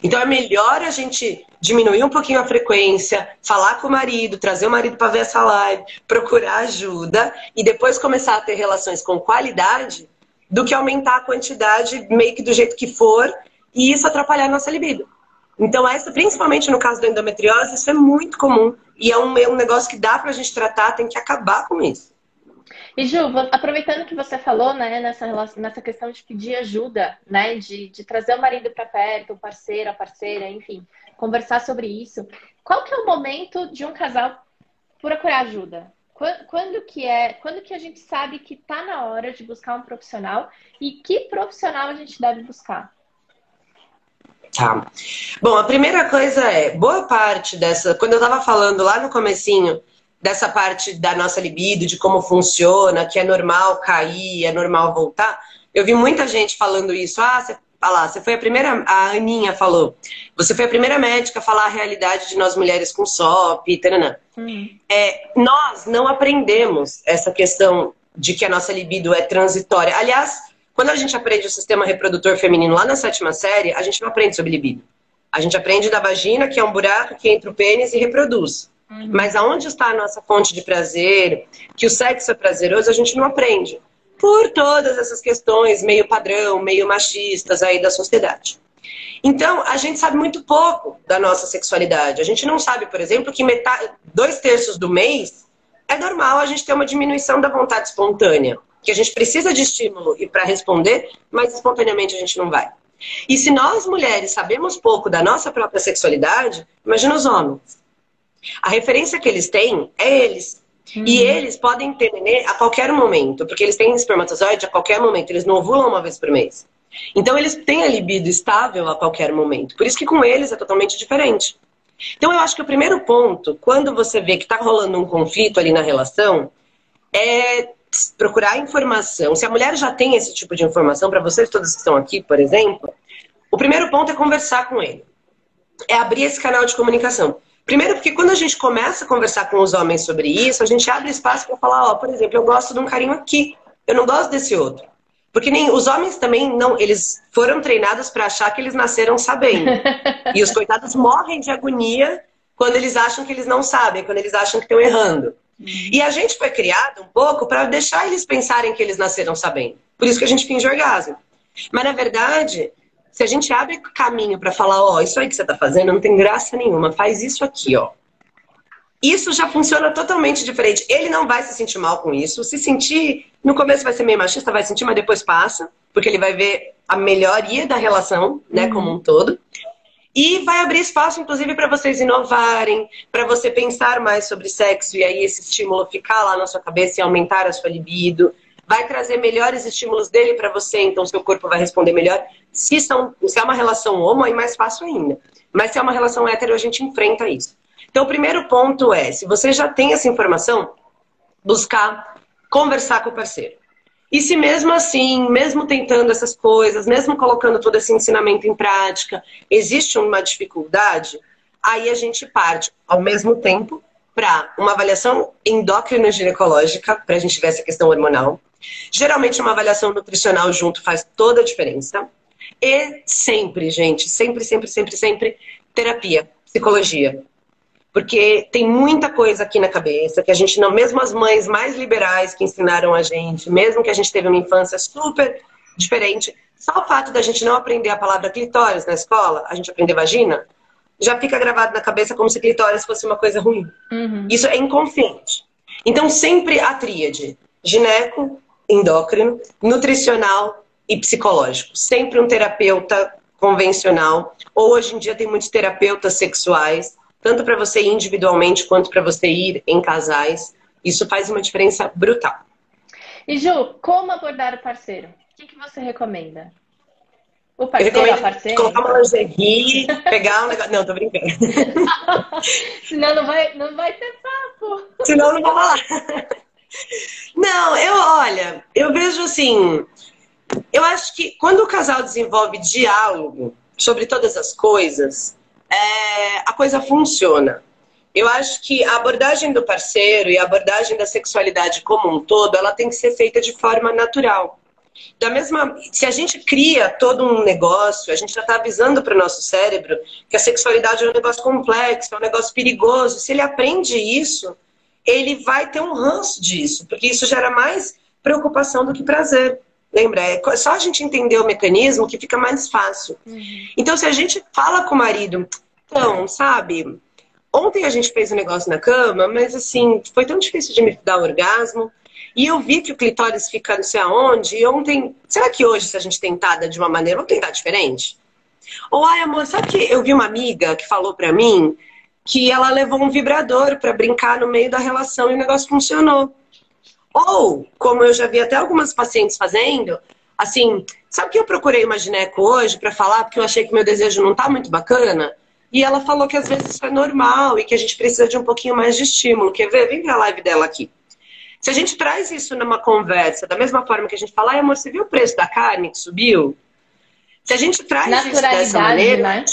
Então é melhor a gente diminuir um pouquinho a frequência, falar com o marido, trazer o marido para ver essa live, procurar ajuda e depois começar a ter relações com qualidade do que aumentar a quantidade meio que do jeito que for e isso atrapalhar a nossa libido. Então principalmente no caso da endometriose, isso é muito comum e é um negócio que dá pra gente tratar, tem que acabar com isso. E Ju, aproveitando que você falou, né, nessa questão de pedir ajuda, né, de trazer o marido para perto, o parceiro, a parceira, enfim, conversar sobre isso. Qual que é o momento de um casal procurar ajuda? Quando que a gente sabe que tá na hora de buscar um profissional e que profissional a gente deve buscar? Tá. Bom, a primeira coisa boa parte dessa, quando eu tava falando lá no comecinho, dessa parte da nossa libido, de como funciona, que é normal cair, é normal voltar. Eu vi muita gente falando isso. Você foi a primeira, a Aninha falou, você foi a primeira médica a falar a realidade de nós mulheres com SOP, taranã. Nós não aprendemos essa questão de que a nossa libido é transitória. Aliás, quando a gente aprende o sistema reprodutor feminino lá na 7ª série, a gente não aprende sobre libido. A gente aprende da vagina, que é um buraco que entra o pênis e reproduz. Mas aonde está a nossa fonte de prazer, que o sexo é prazeroso, a gente não aprende. Por todas essas questões meio padrão, meio machistas aí da sociedade. Então, a gente sabe muito pouco da nossa sexualidade. A gente não sabe, por exemplo, que 2/3 do mês é normal a gente ter uma diminuição da vontade espontânea. Que a gente precisa de estímulo e para responder, mas espontaneamente a gente não vai. E se nós mulheres sabemos pouco da nossa própria sexualidade, imagina os homens. A referência que eles têm é eles. E eles podem ter nenê a qualquer momento, porque eles têm espermatozoide a qualquer momento, eles não ovulam uma vez por mês. Então eles têm a libido estável a qualquer momento. Por isso que com eles é totalmente diferente. Então eu acho que o primeiro ponto, quando você vê que está rolando um conflito ali na relação, é procurar informação. Se a mulher já tem esse tipo de informação, para vocês todos que estão aqui, por exemplo, o primeiro ponto é conversar com ele. é abrir esse canal de comunicação. Primeiro porque quando a gente começa a conversar com os homens sobre isso, a gente abre espaço para falar, ó, por exemplo, eu gosto de um carinho aqui, eu não gosto desse outro. Porque nem os homens também não, eles foram treinados para achar que eles nasceram sabendo. E os coitados morrem de agonia quando eles acham que eles não sabem, quando eles acham que estão errando. E a gente foi criado um pouco para deixar eles pensarem que eles nasceram sabendo. Por isso que a gente finge orgasmo. Mas na verdade, se a gente abre caminho para falar, ó, isso aí que você tá fazendo não tem graça nenhuma, faz isso aqui, ó. Isso já funciona totalmente diferente. Ele não vai se sentir mal com isso. Se sentir, no começo vai ser meio machista, vai sentir, mas depois passa. Porque ele vai ver a melhoria da relação, né, como um todo. E vai abrir espaço, inclusive, para vocês inovarem, para você pensar mais sobre sexo e aí esse estímulo ficar lá na sua cabeça e aumentar a sua libido. Vai trazer melhores estímulos dele para você, então seu corpo vai responder melhor. Se é uma relação homo, aí mais fácil ainda. Mas se é uma relação hétero, a gente enfrenta isso. Então, o primeiro ponto é, se você já tem essa informação, buscar conversar com o parceiro. E se mesmo assim, mesmo tentando essas coisas, mesmo colocando todo esse ensinamento em prática, existe uma dificuldade, aí a gente parte, ao mesmo tempo, para uma avaliação endócrino-ginecológica, para a gente ver essa questão hormonal. Geralmente, uma avaliação nutricional junto faz toda a diferença. E sempre, gente, sempre, terapia, psicologia. Porque tem muita coisa aqui na cabeça que a gente não... Mesmo as mães mais liberais que ensinaram a gente, mesmo que a gente teve uma infância super diferente, só o fato da gente não aprender a palavra clitóris na escola, a gente aprender vagina, já fica gravado na cabeça como se clitóris fosse uma coisa ruim. Isso é inconsciente. Então sempre a tríade: gineco, endócrino, nutricional e psicológico. Sempre um terapeuta convencional. Ou hoje em dia tem muitos terapeutas sexuais, tanto para você ir individualmente quanto para você ir em casais. Isso faz uma diferença brutal. E Ju, como abordar o parceiro? O que você recomenda? O parceiro, a parceira? Colocar uma lingerie, pegar um negócio... Não, tô brincando. Senão não vai ter papo. Senão não vou falar. Não, olha, eu vejo assim... Eu acho que quando o casal desenvolve diálogo sobre todas as coisas, a coisa funciona. Eu acho que a abordagem do parceiro e a abordagem da sexualidade como um todo, ela tem que ser feita de forma natural. Se a gente cria todo um negócio, a gente já está avisando para o nosso cérebro que a sexualidade é um negócio complexo, é um negócio perigoso. Se ele aprende isso, ele vai ter um ranço disso, porque isso gera mais preocupação do que prazer. Lembra? É só a gente entender o mecanismo que fica mais fácil. Então, se a gente fala com o marido, então, sabe, ontem a gente fez um negócio na cama, mas assim, foi tão difícil de me dar orgasmo, e eu vi que o clitóris fica não sei aonde, e ontem, será que hoje, se a gente tentar de uma maneira, vamos tentar diferente? Ou, ai, amor, sabe que eu vi uma amiga que falou pra mim que ela levou um vibrador pra brincar no meio da relação e o negócio funcionou. Ou, como eu já vi até algumas pacientes fazendo, assim, sabe que eu procurei uma gineco hoje pra falar porque eu achei que meu desejo não tá muito bacana? E ela falou que às vezes isso é normal e que a gente precisa de um pouquinho mais de estímulo. Quer ver? Vem pra live dela aqui. Se a gente traz isso numa conversa, da mesma forma que a gente fala, ai amor, você viu o preço da carne que subiu? Se a gente traz isso dessa maneira, né?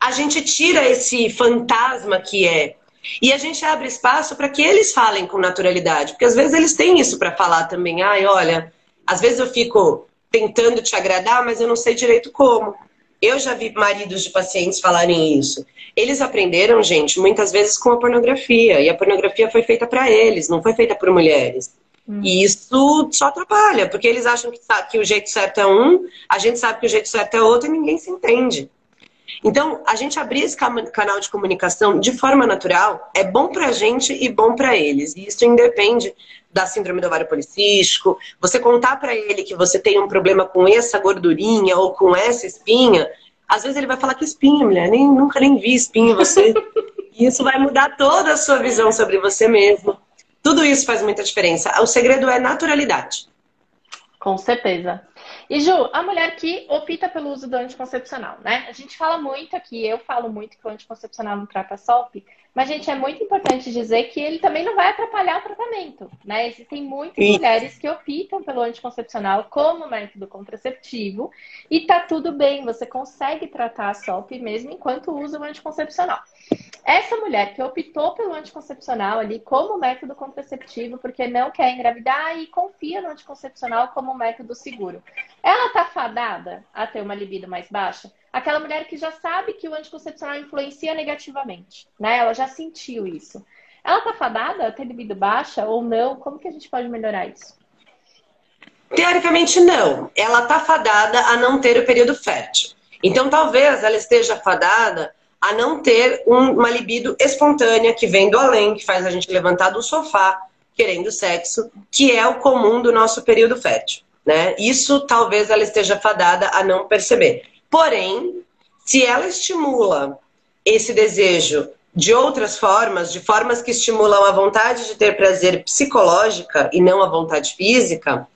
A gente tira esse fantasma que é. E a gente abre espaço para que eles falem com naturalidade. Porque às vezes eles têm isso para falar também. Ai, olha, às vezes eu fico tentando te agradar, mas eu não sei direito como. Eu já vi maridos de pacientes falarem isso. Eles aprenderam, gente, muitas vezes com a pornografia. E a pornografia foi feita para eles, não foi feita por mulheres. E isso só atrapalha, porque eles acham que o jeito certo é um, a gente sabe que o jeito certo é outro e ninguém se entende. Então, a gente abrir esse canal de comunicação de forma natural é bom pra gente e bom pra eles. E isso independe da síndrome do ovário policístico. Você contar pra ele que você tem um problema com essa gordurinha ou com essa espinha, às vezes ele vai falar que espinha, mulher, nunca nem vi espinha em você. E isso vai mudar toda a sua visão sobre você mesmo. Tudo isso faz muita diferença. O segredo é naturalidade. Com certeza. E Ju, a mulher que opta pelo uso do anticoncepcional, né? A gente fala muito aqui, eu falo muito que o anticoncepcional não trata a SOP, mas, gente, é muito importante dizer que ele também não vai atrapalhar o tratamento, né? Existem muitas mulheres que optam pelo anticoncepcional como método contraceptivo e tá tudo bem, você consegue tratar a SOP mesmo enquanto usa o anticoncepcional. Essa mulher que optou pelo anticoncepcional ali como método contraceptivo porque não quer engravidar e confia no anticoncepcional como método seguro, ela tá fadada a ter uma libido mais baixa? Aquela mulher que já sabe que o anticoncepcional influencia negativamente, né? Ela já sentiu isso. Ela tá fadada a ter libido baixa ou não? Como que a gente pode melhorar isso? Teoricamente, não. Ela tá fadada a não ter o período fértil. Então, talvez ela esteja fadada a não ter uma libido espontânea que vem do além, que faz a gente levantar do sofá querendo sexo, que é o comum do nosso período fértil, né? Isso talvez ela esteja fadada a não perceber. Porém, se ela estimula esse desejo de outras formas, de formas que estimulam a vontade de ter prazer psicológica e não a vontade física,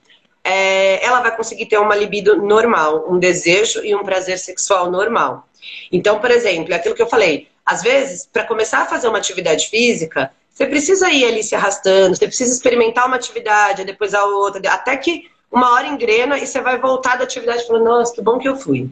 ela vai conseguir ter uma libido normal, um desejo e um prazer sexual normal. Então, por exemplo, é aquilo que eu falei, às vezes, para começar a fazer uma atividade física, você precisa ir ali se arrastando, você precisa experimentar uma atividade, depois a outra, até que uma hora engrena e você vai voltar da atividade falando, nossa, que bom que eu fui.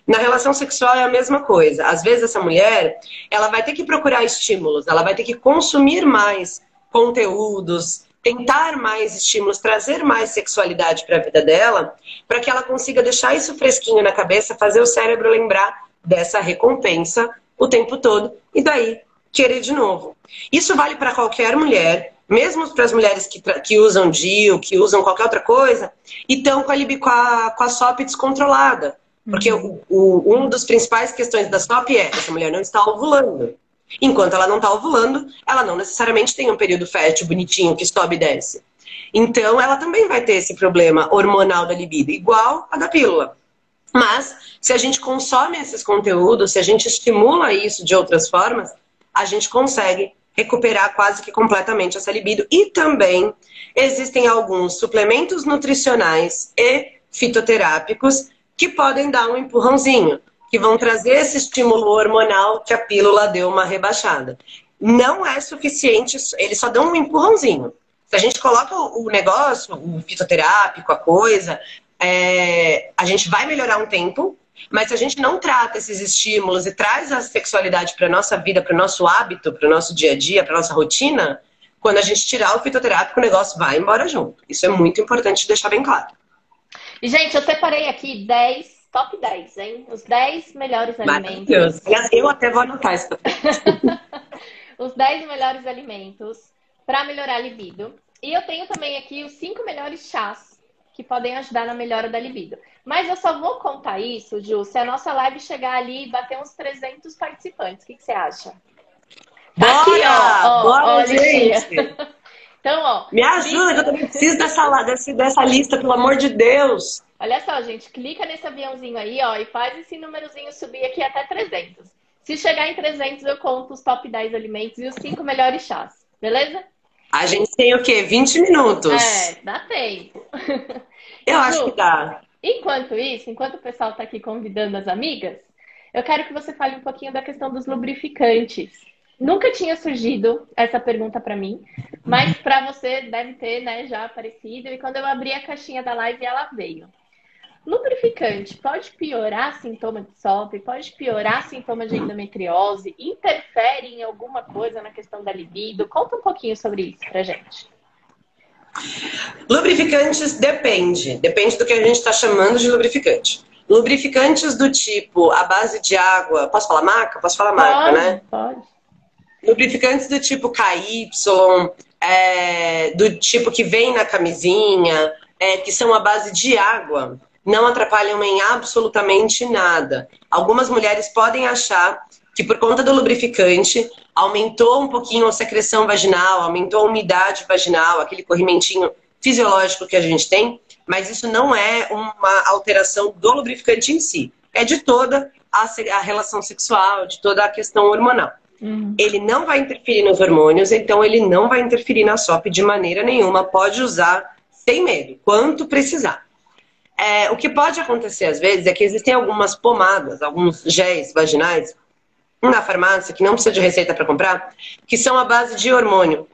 Na relação sexual é a mesma coisa. Às vezes essa mulher, ela vai ter que procurar estímulos, ela vai ter que consumir mais conteúdos, tentar mais estímulos, trazer mais sexualidade para a vida dela, para que ela consiga deixar isso fresquinho na cabeça, fazer o cérebro lembrar dessa recompensa o tempo todo e daí querer de novo. Isso vale para qualquer mulher, mesmo para as mulheres que usam DIU, que usam qualquer outra coisa, e estão com a SOP descontrolada. Porque um dos principais questões da SOP é essa mulher não está ovulando. Enquanto ela não está ovulando, ela não necessariamente tem um período fértil bonitinho que sobe e desce. Então, ela também vai ter esse problema hormonal da libido, igual a da pílula. Mas, se a gente consome esses conteúdos, se a gente estimula isso de outras formas, a gente consegue recuperar quase que completamente essa libido. E também existem alguns suplementos nutricionais e fitoterápicos que podem dar um empurrãozinho, que vão trazer esse estímulo hormonal que a pílula deu uma rebaixada. Não é suficiente, eles só dão um empurrãozinho. Se a gente coloca o negócio, o fitoterápico, a coisa, a gente vai melhorar um tempo, mas se a gente não trata esses estímulos e traz a sexualidade para a nossa vida, para o nosso hábito, para o nosso dia a dia, para a nossa rotina, quando a gente tirar o fitoterápico, o negócio vai embora junto. Isso é muito importante deixar bem claro. E, gente, eu separei aqui top 10, hein? Os 10 melhores alimentos. Eu até vou anotar isso. Os 10 melhores alimentos para melhorar a libido. E eu tenho também aqui os 5 melhores chás que podem ajudar na melhora da libido. Mas eu só vou contar isso, Ju, se a nossa live chegar ali e bater uns 300 participantes. O que você acha? Bora! Aqui, ó. Bora, gente! Então, ó. Me ajuda, que eu também preciso dessa lista, pelo amor de Deus. Olha só, gente, clica nesse aviãozinho aí, ó, e faz esse númerozinho subir aqui até 300. Se chegar em 300, eu conto os top 10 alimentos e os 5 melhores chás, beleza? A gente tem o quê? 20 minutos. Dá tempo. Eu acho que dá. Enquanto isso, enquanto o pessoal tá aqui convidando as amigas, eu quero que você fale um pouquinho da questão dos lubrificantes. Nunca tinha surgido essa pergunta pra mim, mas pra você deve ter, né, já aparecido. E quando eu abri a caixinha da live, ela veio. Lubrificante pode piorar sintoma de SOP, pode piorar sintoma de endometriose, interfere em alguma coisa na questão da libido? Conta um pouquinho sobre isso pra gente. Lubrificantes depende do que a gente está chamando de lubrificante. Lubrificantes do tipo à base de água, posso falar marca? Posso falar marca, né? Pode. Lubrificantes do tipo KY, do tipo que vem na camisinha, que são à base de água, não atrapalham em absolutamente nada. Algumas mulheres podem achar que por conta do lubrificante aumentou um pouquinho a secreção vaginal, aumentou a umidade vaginal, aquele corrimentinho fisiológico que a gente tem, mas isso não é uma alteração do lubrificante em si. É de toda a relação sexual, de toda a questão hormonal. Ele não vai interferir nos hormônios, então ele não vai interferir na SOP de maneira nenhuma. Pode usar sem medo, quanto precisar. O que pode acontecer às vezes é que existem algumas pomadas, alguns géis vaginais na farmácia, que não precisa de receita para comprar, que são à base de hormônio,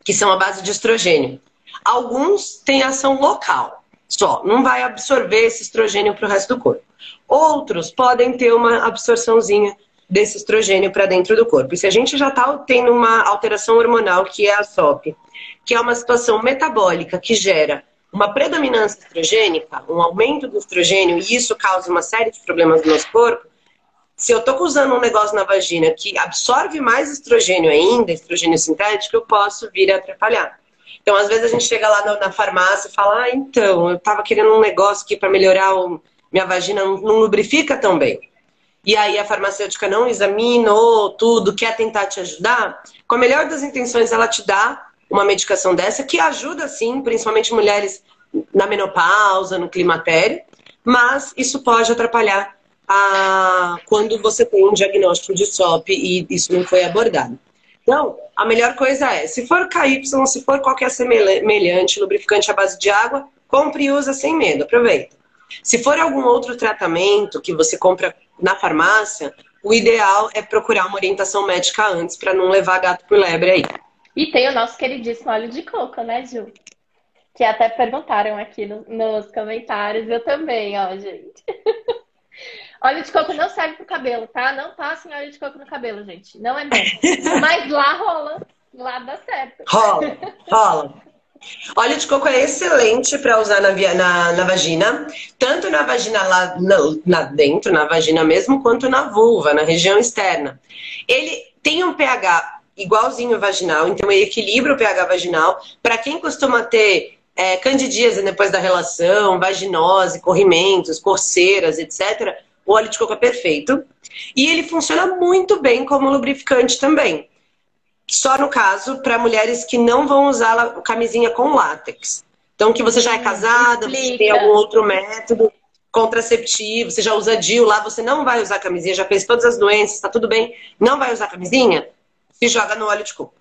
que são à base de estrogênio. Alguns têm ação local, só, não vai absorver esse estrogênio para o resto do corpo. Outros podem ter uma absorçãozinha desse estrogênio para dentro do corpo. E se a gente já está tendo uma alteração hormonal, que é a SOP, que é uma situação metabólica que gera uma predominância estrogênica, um aumento do estrogênio, e isso causa uma série de problemas no nosso corpo, se eu estou usando um negócio na vagina que absorve mais estrogênio ainda, estrogênio sintético, eu posso vir a atrapalhar. Então, às vezes a gente chega lá na farmácia e fala, então, eu estava querendo um negócio aqui para melhorar minha vagina, não lubrifica tão bem. E aí a farmacêutica não examinou tudo, quer tentar te ajudar. Com a melhor das intenções, ela te dá uma medicação dessa, que ajuda sim, principalmente mulheres na menopausa, no climatério, mas isso pode atrapalhar quando você tem um diagnóstico de SOP e isso não foi abordado. Então, a melhor coisa é, se for KY, se for qualquer semelhante, lubrificante à base de água, compre e usa sem medo, aproveita. Se for algum outro tratamento que você compra na farmácia, o ideal é procurar uma orientação médica antes, para não levar gato por lebre aí. E tem o nosso queridíssimo óleo de coco, né, Ju? Que até perguntaram aqui nos comentários. Eu também, ó, gente. Óleo de coco não serve pro cabelo, tá? Não passem óleo de coco no cabelo, gente. Não é bom. Mas lá rola. Lá dá certo. Rola. Óleo de coco é excelente para usar na vagina. Tanto na vagina lá dentro, na vagina mesmo, quanto na vulva, na região externa. Ele tem um pH igualzinho vaginal, então ele equilibra o pH vaginal. Para quem costuma ter candidíase depois da relação, vaginose, corrimentos, coceiras, etc., o óleo de coco é perfeito. E ele funciona muito bem como lubrificante também. Só no caso para mulheres que não vão usar camisinha com látex. Então, que você já é casada, você tem algum outro método contraceptivo, você já usa DIU lá, você não vai usar camisinha, já fez todas as doenças, tá tudo bem, não vai usar camisinha, se joga no óleo de coco.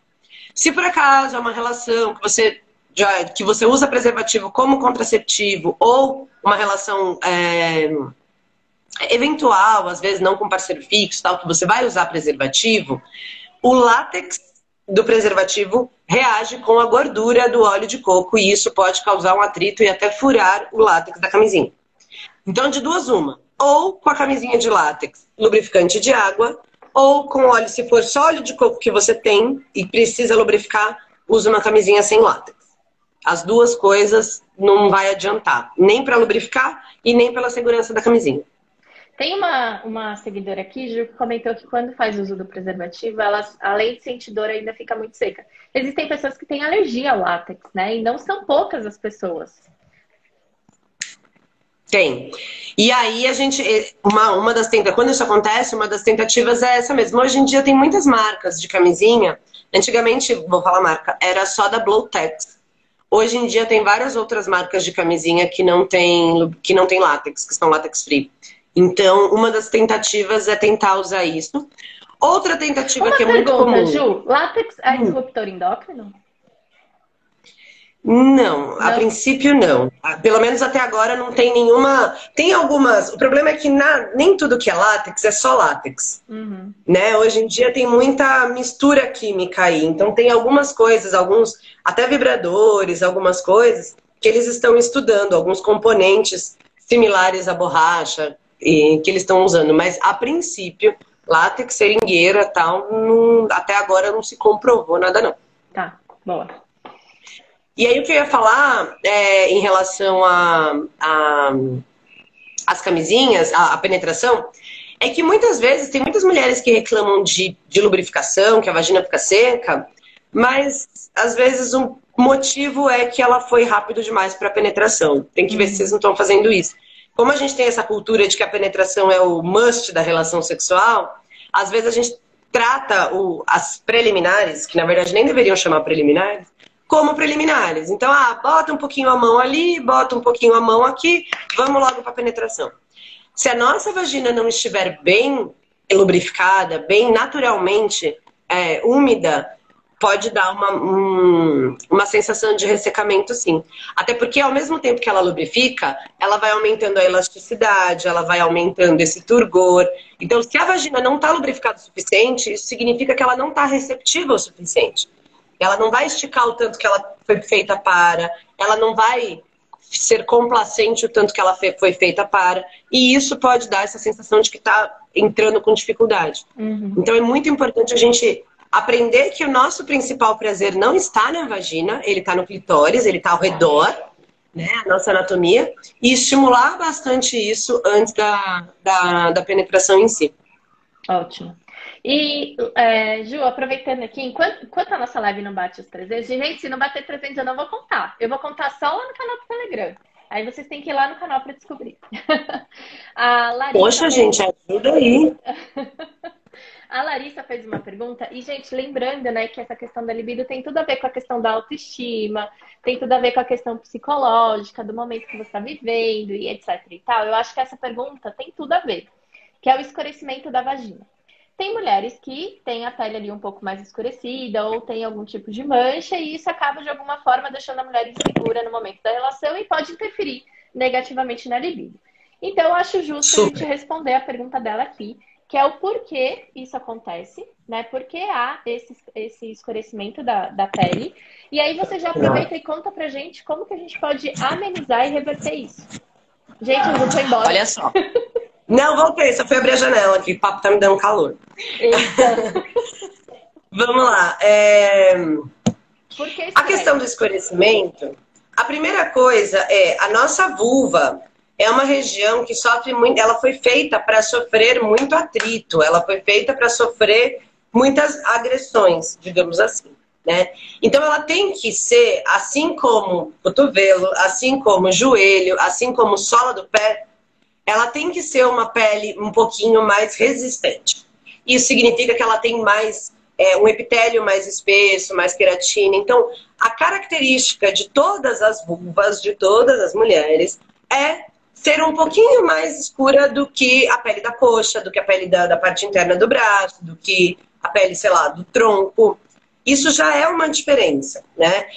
Se por acaso é uma relação que você usa preservativo como contraceptivo ou uma relação eventual, às vezes não com parceiro fixo, tal, que você vai usar preservativo, o látex do preservativo reage com a gordura do óleo de coco e isso pode causar um atrito e até furar o látex da camisinha. Então, de duas uma, ou com a camisinha de látex, lubrificante de água, ou com óleo, se for só óleo de coco que você tem e precisa lubrificar, usa uma camisinha sem látex. As duas coisas não vai adiantar, nem para lubrificar e nem pela segurança da camisinha. Tem uma seguidora aqui, Ju, que comentou que quando faz uso do preservativo, ela, além de sentir dor, ainda fica muito seca. Existem pessoas que têm alergia ao látex, né? E não são poucas as pessoas. Tem. E aí a gente, uma das tentativas, quando isso acontece, uma das tentativas é essa mesmo. Hoje em dia tem muitas marcas de camisinha. Antigamente, vou falar marca, era só da Blowtex. Hoje em dia tem várias outras marcas de camisinha que não tem látex, que são látex free. Então, uma das tentativas é tentar usar isso. Outra tentativa que é muito comum. Ju, látex é disruptor endócrino? Não, a princípio não. Pelo menos até agora não tem nenhuma. Tem algumas. O problema é que nem tudo que é látex é só látex. Uhum. Né? Hoje em dia tem muita mistura química aí. Então tem algumas coisas, até vibradores, algumas coisas que eles estão estudando, alguns componentes similares à borracha que eles estão usando. Mas a princípio, látex, seringueira e tal, até agora não se comprovou nada não. Tá, boa. E aí o que eu ia falar em relação às camisinhas, a penetração, é que muitas vezes tem muitas mulheres que reclamam de lubrificação, que a vagina fica seca, mas às vezes o motivo é que ela foi rápido demais para a penetração. Tem que ver se vocês não estão fazendo isso. Como a gente tem essa cultura de que a penetração é o must da relação sexual, às vezes a gente trata as preliminares, que na verdade nem deveriam chamar preliminares, como preliminares. Então, bota um pouquinho a mão ali, bota um pouquinho a mão aqui, vamos logo para a penetração. Se a nossa vagina não estiver bem lubrificada, bem naturalmente úmida, pode dar uma sensação de ressecamento, sim. Até porque, ao mesmo tempo que ela lubrifica, ela vai aumentando a elasticidade, ela vai aumentando esse turgor. Então, se a vagina não está lubrificada o suficiente, isso significa que ela não está receptiva o suficiente. Ela não vai esticar o tanto que ela foi feita para, ela não vai ser complacente o tanto que ela foi feita para, e isso pode dar essa sensação de que está entrando com dificuldade. Então é muito importante a gente aprender que o nosso principal prazer não está na vagina, ele está no clitóris, ele está ao redor, né, a nossa anatomia, e estimular bastante isso antes da penetração em si. Ótimo. E, Ju, aproveitando aqui, enquanto a nossa live não bate os 300, gente, se não bater 300 eu não vou contar. Eu vou contar só lá no canal do Telegram. Aí vocês têm que ir lá no canal para descobrir. A Larissa Poxa, gente, ajuda aí. A Larissa fez uma pergunta, e, gente, lembrando, né, que essa questão da libido tem tudo a ver com a questão da autoestima, tem tudo a ver com a questão psicológica, do momento que você está vivendo, e etc e tal. Eu acho que essa pergunta tem tudo a ver, que é o escurecimento da vagina. Tem mulheres que têm a pele ali um pouco mais escurecida ou tem algum tipo de mancha e isso acaba de alguma forma deixando a mulher insegura no momento da relação e pode interferir negativamente na libido. Então eu acho justo a gente responder a pergunta dela aqui, que é o porquê isso acontece, né? Por que há esse escurecimento da pele. E aí você já aproveita e conta pra gente como que a gente pode amenizar e reverter isso. Gente, eu vou embora. Olha só. Não, voltei, só fui abrir a janela aqui, o papo tá me dando calor. Vamos lá. A questão do escurecimento, a primeira coisa é, a nossa vulva é uma região que sofre muito, ela foi feita para sofrer muito atrito, ela foi feita para sofrer muitas agressões, digamos assim, né? Então ela tem que ser, assim como cotovelo, assim como joelho, assim como sola do pé, ela tem que ser uma pele um pouquinho mais resistente. Isso significa que ela tem mais um epitélio mais espesso, mais queratina. Então, a característica de todas as vulvas, de todas as mulheres, é ser um pouquinho mais escura do que a pele da coxa, do que a pele da parte interna do braço, do que a pele, sei lá, do tronco. Isso já é uma diferença, né?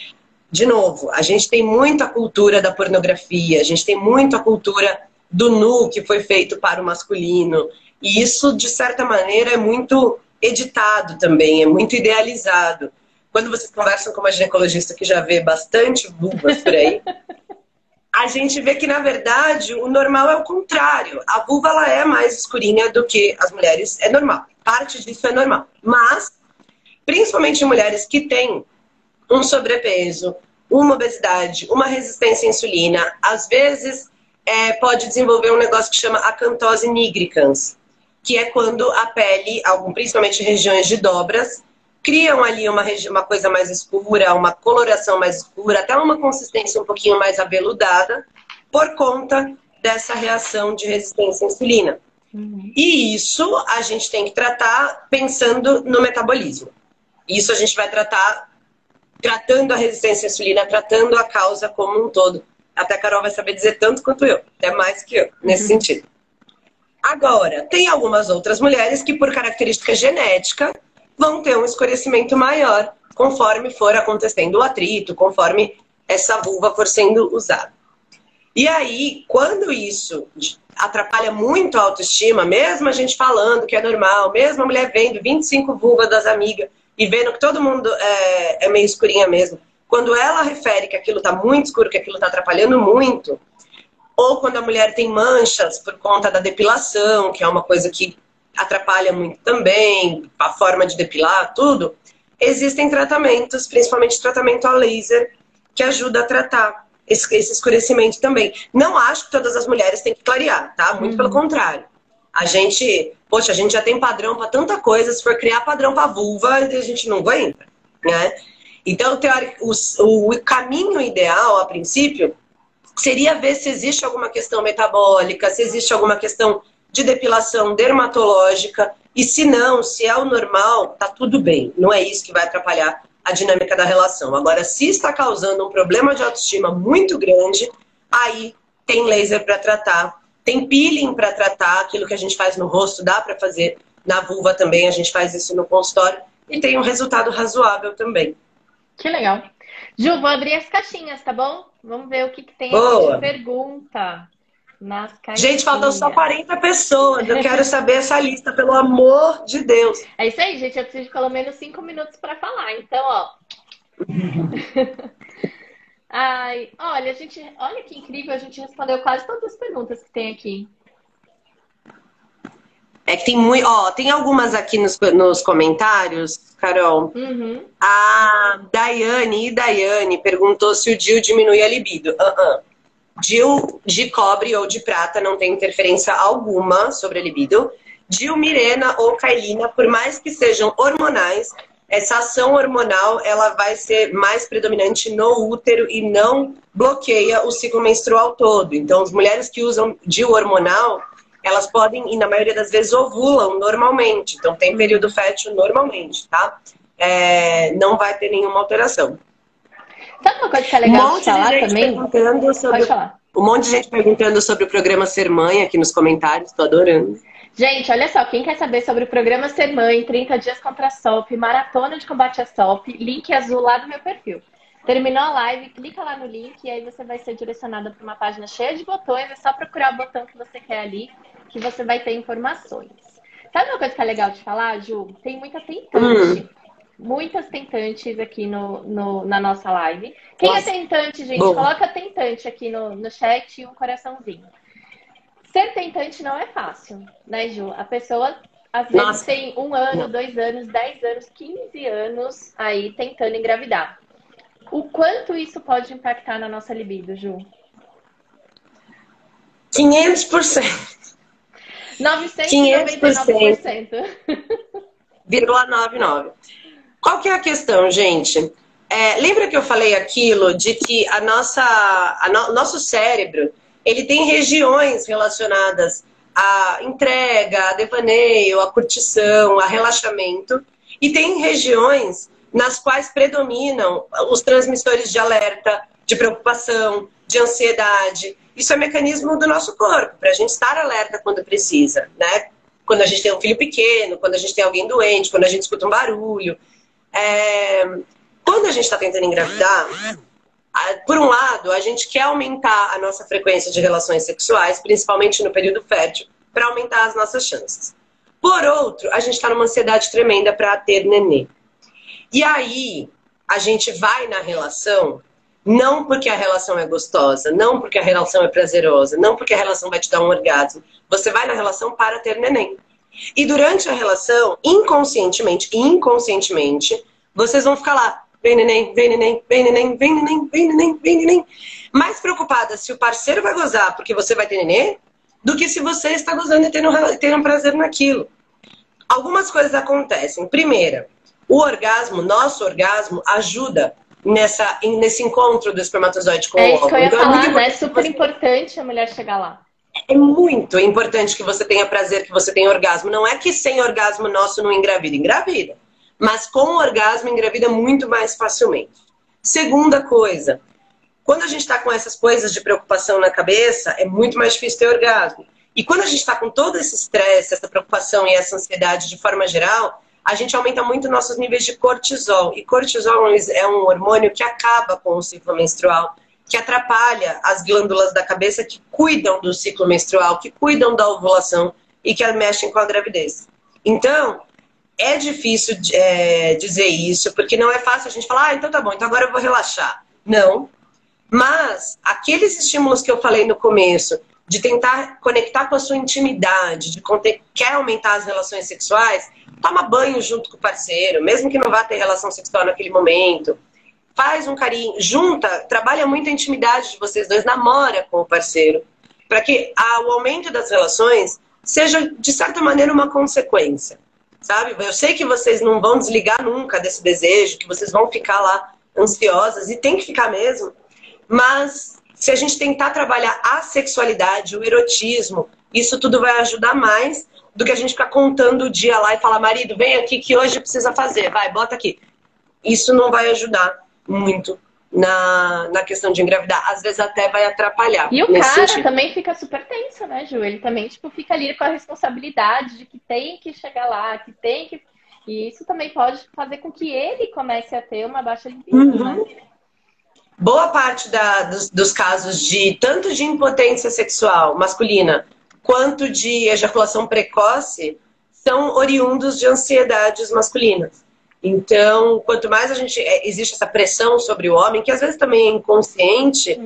De novo, a gente tem muita cultura da pornografia, a gente tem muita cultura do nu que foi feito para o masculino. E isso, de certa maneira, é muito editado também, é muito idealizado. Quando vocês conversam com uma ginecologista que já vê bastante vulvas por aí, a gente vê que, na verdade, o normal é o contrário. A vulva ela é mais escurinha do que as mulheres. É normal. Parte disso é normal. Mas, principalmente em mulheres que têm um sobrepeso, uma obesidade, uma resistência à insulina, às vezes pode desenvolver um negócio que chama acantose nigricans, que é quando a pele, principalmente regiões de dobras, criam ali uma coisa mais escura, uma coloração mais escura, até uma consistência um pouquinho mais aveludada, por conta dessa reação de resistência à insulina. E isso a gente tem que tratar pensando no metabolismo. Isso a gente vai tratar tratando a resistência à insulina, tratando a causa como um todo. Até a Carol vai saber dizer tanto quanto eu, até mais que eu, nesse sentido. Agora, tem algumas outras mulheres que, por característica genética, vão ter um escurecimento maior conforme for acontecendo o atrito, conforme essa vulva for sendo usada. E aí, quando isso atrapalha muito a autoestima, mesmo a gente falando que é normal, mesmo a mulher vendo 25 vulvas das amigas e vendo que todo mundo é meio escurinha mesmo, quando ela refere que aquilo está muito escuro, que aquilo está atrapalhando muito, ou quando a mulher tem manchas por conta da depilação, que é uma coisa que atrapalha muito também, a forma de depilar, tudo, existem tratamentos, principalmente tratamento a laser, que ajuda a tratar esse escurecimento também. Não acho que todas as mulheres têm que clarear, tá? Muito pelo contrário. A gente já tem padrão para tanta coisa, se for criar padrão para vulva, a gente não aguenta, né? Então, o caminho ideal, a princípio, seria ver se existe alguma questão metabólica, se existe alguma questão de depilação dermatológica, e se não, se é o normal, tá tudo bem. Não é isso que vai atrapalhar a dinâmica da relação. Agora, se está causando um problema de autoestima muito grande, aí tem laser para tratar, tem peeling para tratar, aquilo que a gente faz no rosto dá para fazer na vulva também, a gente faz isso no consultório. e tem um resultado razoável também. Que legal. Ju, vou abrir as caixinhas, tá bom? Vamos ver o que tem aqui Boa! de pergunta nas caixinhas. Gente, faltam só 40 pessoas. Eu quero saber essa lista, pelo amor de Deus. É isso aí, gente. Eu preciso de pelo menos 5 minutos para falar. Então, ó. Ai, olha, olha que incrível, a gente respondeu quase todas as perguntas que tem aqui. É que tem muito. Ó, tem algumas aqui nos comentários, Carol. Uhum. A Daiane perguntou se o DIU diminui a libido. DIU de cobre ou de prata não tem interferência alguma sobre a libido. DIU Mirena ou Kailina, por mais que sejam hormonais, essa ação hormonal ela vai ser mais predominante no útero e não bloqueia o ciclo menstrual todo. Então, as mulheres que usam DIU hormonal, elas podem, e na maioria das vezes, ovulam normalmente. Então, tem período fértil normalmente, tá? Não vai ter nenhuma alteração. Sabe uma coisa que é legal de falar também? Pode falar. Um monte de gente perguntando sobre o programa Ser Mãe aqui nos comentários, tô adorando. Gente, olha só, quem quer saber sobre o programa Ser Mãe, 30 dias contra a SOP, maratona de combate à SOP, link azul lá do meu perfil. Terminou a live, clica lá no link e aí você vai ser direcionada para uma página cheia de botões, é só procurar o botão que você quer ali, que você vai ter informações. Sabe uma coisa que é legal de falar, Ju? Tem muita tentante. Muitas tentantes aqui na nossa live. Quem é tentante, gente? Bom. Coloca tentante aqui no chat e um coraçãozinho. Ser tentante não é fácil, né, Ju? A pessoa, às vezes, tem 1 ano, 2 anos, 10 anos, 15 anos aí tentando engravidar. O quanto isso pode impactar na nossa libido, Ju? 500%. 999%. 0,99. Qual que é a questão, gente? Lembra que eu falei aquilo de que nosso cérebro, ele tem regiões relacionadas à entrega, a devaneio, a curtição, a relaxamento, e tem regiões nas quais predominam os transmissores de alerta, de preocupação, de ansiedade. Isso é mecanismo do nosso corpo, para a gente estar alerta quando precisa, né? Quando a gente tem um filho pequeno, quando a gente tem alguém doente, quando a gente escuta um barulho. Quando a gente está tentando engravidar, por um lado, a gente quer aumentar a nossa frequência de relações sexuais, principalmente no período fértil, para aumentar as nossas chances. Por outro, a gente está numa ansiedade tremenda para ter nenê. E aí, a gente vai na relação, não porque a relação é gostosa, não porque a relação é prazerosa, não porque a relação vai te dar um orgasmo. Você vai na relação para ter neném. E durante a relação, inconscientemente e inconscientemente, vocês vão ficar lá, vem neném, vem neném, vem neném, vem neném, vem neném, vem neném. Mais preocupada se o parceiro vai gozar porque você vai ter neném, do que se você está gozando e tendo um prazer naquilo. Algumas coisas acontecem. Primeira, o orgasmo, nosso orgasmo, ajuda nesse encontro do espermatozoide com o óvulo. É isso que eu ia falar, né? É super importante a mulher chegar lá. É muito importante que você tenha prazer, que você tenha orgasmo. Não é que sem orgasmo nosso não engravida. Engravida. Mas com o orgasmo engravida muito mais facilmente. Segunda coisa. Quando a gente está com essas coisas de preocupação na cabeça, é muito mais difícil ter orgasmo. E quando a gente está com todo esse estresse, essa preocupação e essa ansiedade de forma geral, a gente aumenta muito nossos níveis de cortisol. E cortisol é um hormônio que acaba com o ciclo menstrual, que atrapalha as glândulas da cabeça que cuidam do ciclo menstrual, que cuidam da ovulação e que mexem com a gravidez. Então, é difícil dizer isso, porque não é fácil a gente falar, então tá bom, então agora eu vou relaxar. Não. Mas aqueles estímulos que eu falei no começo, de tentar conectar com a sua intimidade, de quer aumentar as relações sexuais, toma banho junto com o parceiro, mesmo que não vá ter relação sexual naquele momento. Faz um carinho, trabalha muito a intimidade de vocês dois, namora com o parceiro, para que o aumento das relações seja, de certa maneira, uma consequência, sabe? Eu sei que vocês não vão desligar nunca desse desejo, que vocês vão ficar lá ansiosas, e tem que ficar mesmo, mas se a gente tentar trabalhar a sexualidade, o erotismo, isso tudo vai ajudar mais do que a gente ficar contando o dia lá e falar, marido, vem aqui que hoje precisa fazer, vai, bota aqui. Isso não vai ajudar muito na questão de engravidar. Às vezes até vai atrapalhar. E o cara também fica super tenso, né, Ju? Ele também, fica ali com a responsabilidade de que tem que chegar lá, que tem que... E isso também pode fazer com que ele comece a ter uma baixa libido, né? Boa parte dos casos de tanto de impotência sexual masculina quanto de ejaculação precoce são oriundos de ansiedades masculinas. Então, quanto mais existe essa pressão sobre o homem, que às vezes também é inconsciente,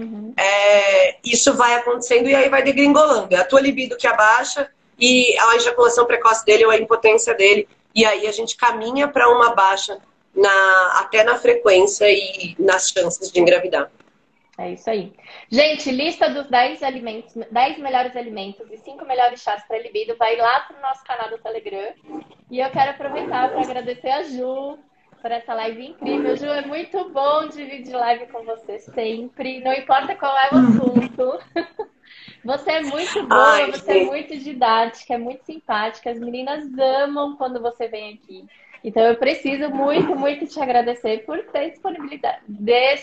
isso vai acontecendo e aí vai degringolando. É a tua libido que abaixa e a ejaculação precoce dele ou a impotência dele. E aí a gente caminha para uma baixa até na frequência e nas chances de engravidar. É isso aí. Gente, lista dos 10 alimentos, 10 melhores alimentos e 5 melhores chás para libido, vai lá pro nosso canal do Telegram. E eu quero aproveitar para agradecer a Ju por essa live incrível. Ju, é muito bom dividir live com você sempre, não importa qual é o assunto. Você é muito boa, você é muito didática, é muito simpática. As meninas amam quando você vem aqui. Então, eu preciso muito, muito te agradecer por ter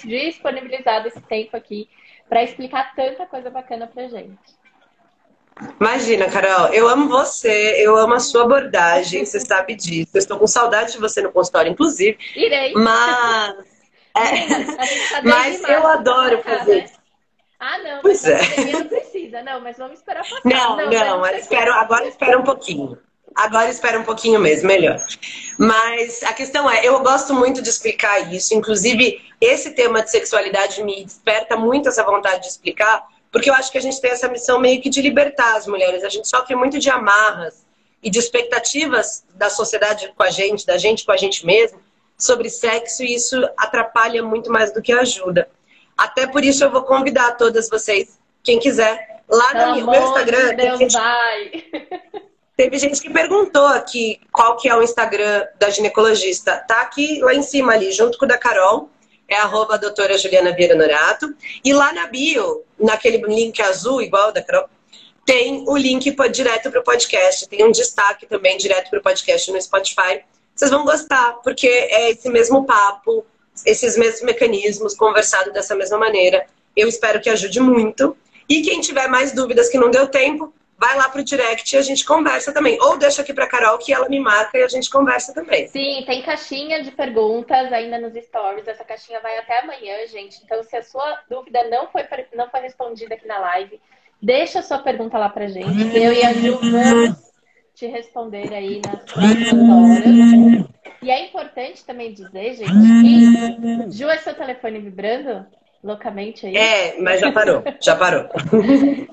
disponibilizado esse tempo aqui para explicar tanta coisa bacana pra gente. Imagina, Carol, eu amo você, eu amo a sua abordagem, você sabe disso. Eu estou com saudade de você no consultório, inclusive. Irei. Mas, mas eu adoro fazer isso. Ah, não, pois mas não precisa. Não, mas vamos esperar passar. Agora espera um pouquinho. Agora espera um pouquinho mesmo, melhor. Mas a questão eu gosto muito de explicar isso. Inclusive, esse tema de sexualidade me desperta muito essa vontade de explicar, porque eu acho que a gente tem essa missão meio que de libertar as mulheres. A gente sofre muito de amarras e de expectativas da sociedade com a gente, da gente com a gente mesmo, sobre sexo, e isso atrapalha muito mais do que ajuda. Até por isso eu vou convidar todas vocês, quem quiser, lá no meu Instagram. Teve gente que perguntou aqui qual que é o Instagram da ginecologista. Tá aqui lá em cima ali, junto com o da Carol. É @ doutora Juliana Vieira Norato. E lá na bio, naquele link azul, igual o da Carol, tem o link direto para o podcast. Tem um destaque também direto para o podcast no Spotify. Vocês vão gostar, porque é esse mesmo papo, esses mesmos mecanismos, conversado dessa mesma maneira. Eu espero que ajude muito. E quem tiver mais dúvidas que não deu tempo, vai lá pro direct e a gente conversa também. Ou deixa aqui pra Carol que ela me marca e a gente conversa também. Sim, tem caixinha de perguntas ainda nos stories. Essa caixinha vai até amanhã, gente. Então, se a sua dúvida não foi respondida aqui na live, deixa a sua pergunta lá pra gente. Eu e a Ju vamos te responder aí nas próximas horas. E é importante também dizer, gente, que... Ju, é seu telefone vibrando? Loucamente aí? Mas já parou.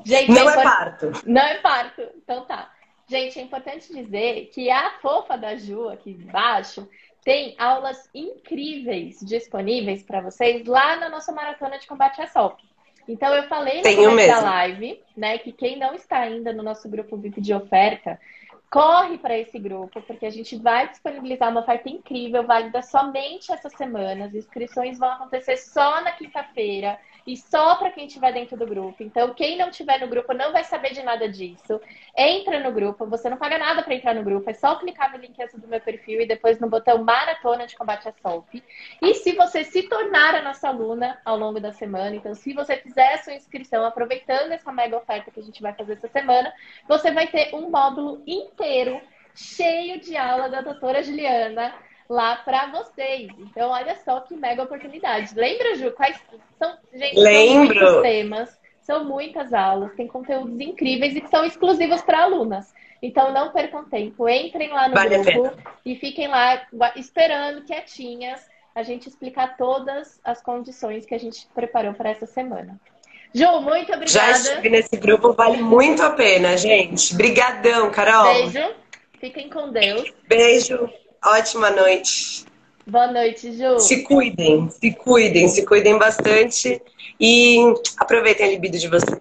Gente, não é parto. Não é parto. Então tá. Gente, é importante dizer que a fofa da Ju aqui embaixo tem aulas incríveis disponíveis para vocês lá na nossa maratona de combate à SOP. Então eu falei no começo da live, né, que quem não está ainda no nosso grupo VIP de oferta, corre para esse grupo, porque a gente vai disponibilizar uma oferta incrível, válida somente essa semana. As inscrições vão acontecer só na quinta-feira e só para quem estiver dentro do grupo. Então, quem não estiver no grupo não vai saber de nada disso. Entra no grupo, você não paga nada para entrar no grupo, é só clicar no link azul do meu perfil e depois no botão Maratona de Combate à SOP. E se você se tornar a nossa aluna ao longo da semana, então se você fizer a sua inscrição aproveitando essa mega oferta que a gente vai fazer essa semana, você vai ter um módulo inteiro, cheio de aula da doutora Juliana, lá para vocês. Então, olha só que mega oportunidade. Lembra, Ju? Quais são, gente, Lembro. São muitos temas, são muitas aulas, tem conteúdos incríveis e que são exclusivos para alunas. Então, não percam tempo. Entrem lá no grupo e fiquem lá esperando quietinhas a gente explicar todas as condições que a gente preparou para essa semana. Ju, muito obrigada. Já estive nesse grupo, vale muito a pena, gente. Brigadão, Carol. Beijo. Fiquem com Deus. Beijo. Ótima noite. Boa noite, Ju. Se cuidem bastante e aproveitem a libido de vocês.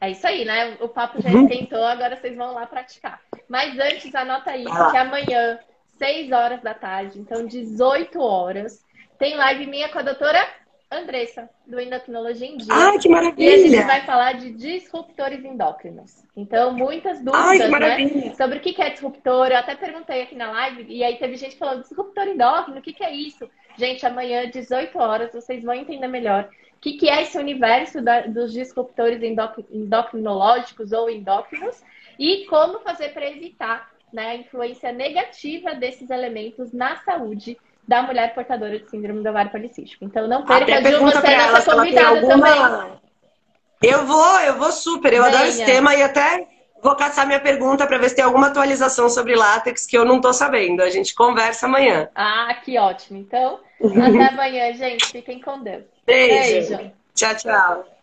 É isso aí, né? O papo já esquentou, agora vocês vão lá praticar. Mas antes, anota aí que amanhã, 6 horas da tarde, então 18 horas, tem live minha com a doutora Andressa, do Endocrinologia em Dia. Ai, que maravilha! E a gente vai falar de disruptores endócrinos. Então, muitas dúvidas, né? Sobre o que é disruptor. Eu até perguntei aqui na live, e aí teve gente falando, disruptor endócrino, o que é isso? Gente, amanhã, 18 horas, vocês vão entender melhor o que é esse universo dos disruptores endocrinológicos ou endócrinos e como fazer para evitar né, a influência negativa desses elementos na saúde da mulher portadora de síndrome do ovário policístico. Então não perca, Ju, você é nossa convidada também. Eu vou super, eu adoro esse tema e até vou caçar minha pergunta para ver se tem alguma atualização sobre látex que eu não tô sabendo. A gente conversa amanhã. Ah, que ótimo. Então, até amanhã, gente. Fiquem com Deus. Beijo. Tchau, tchau.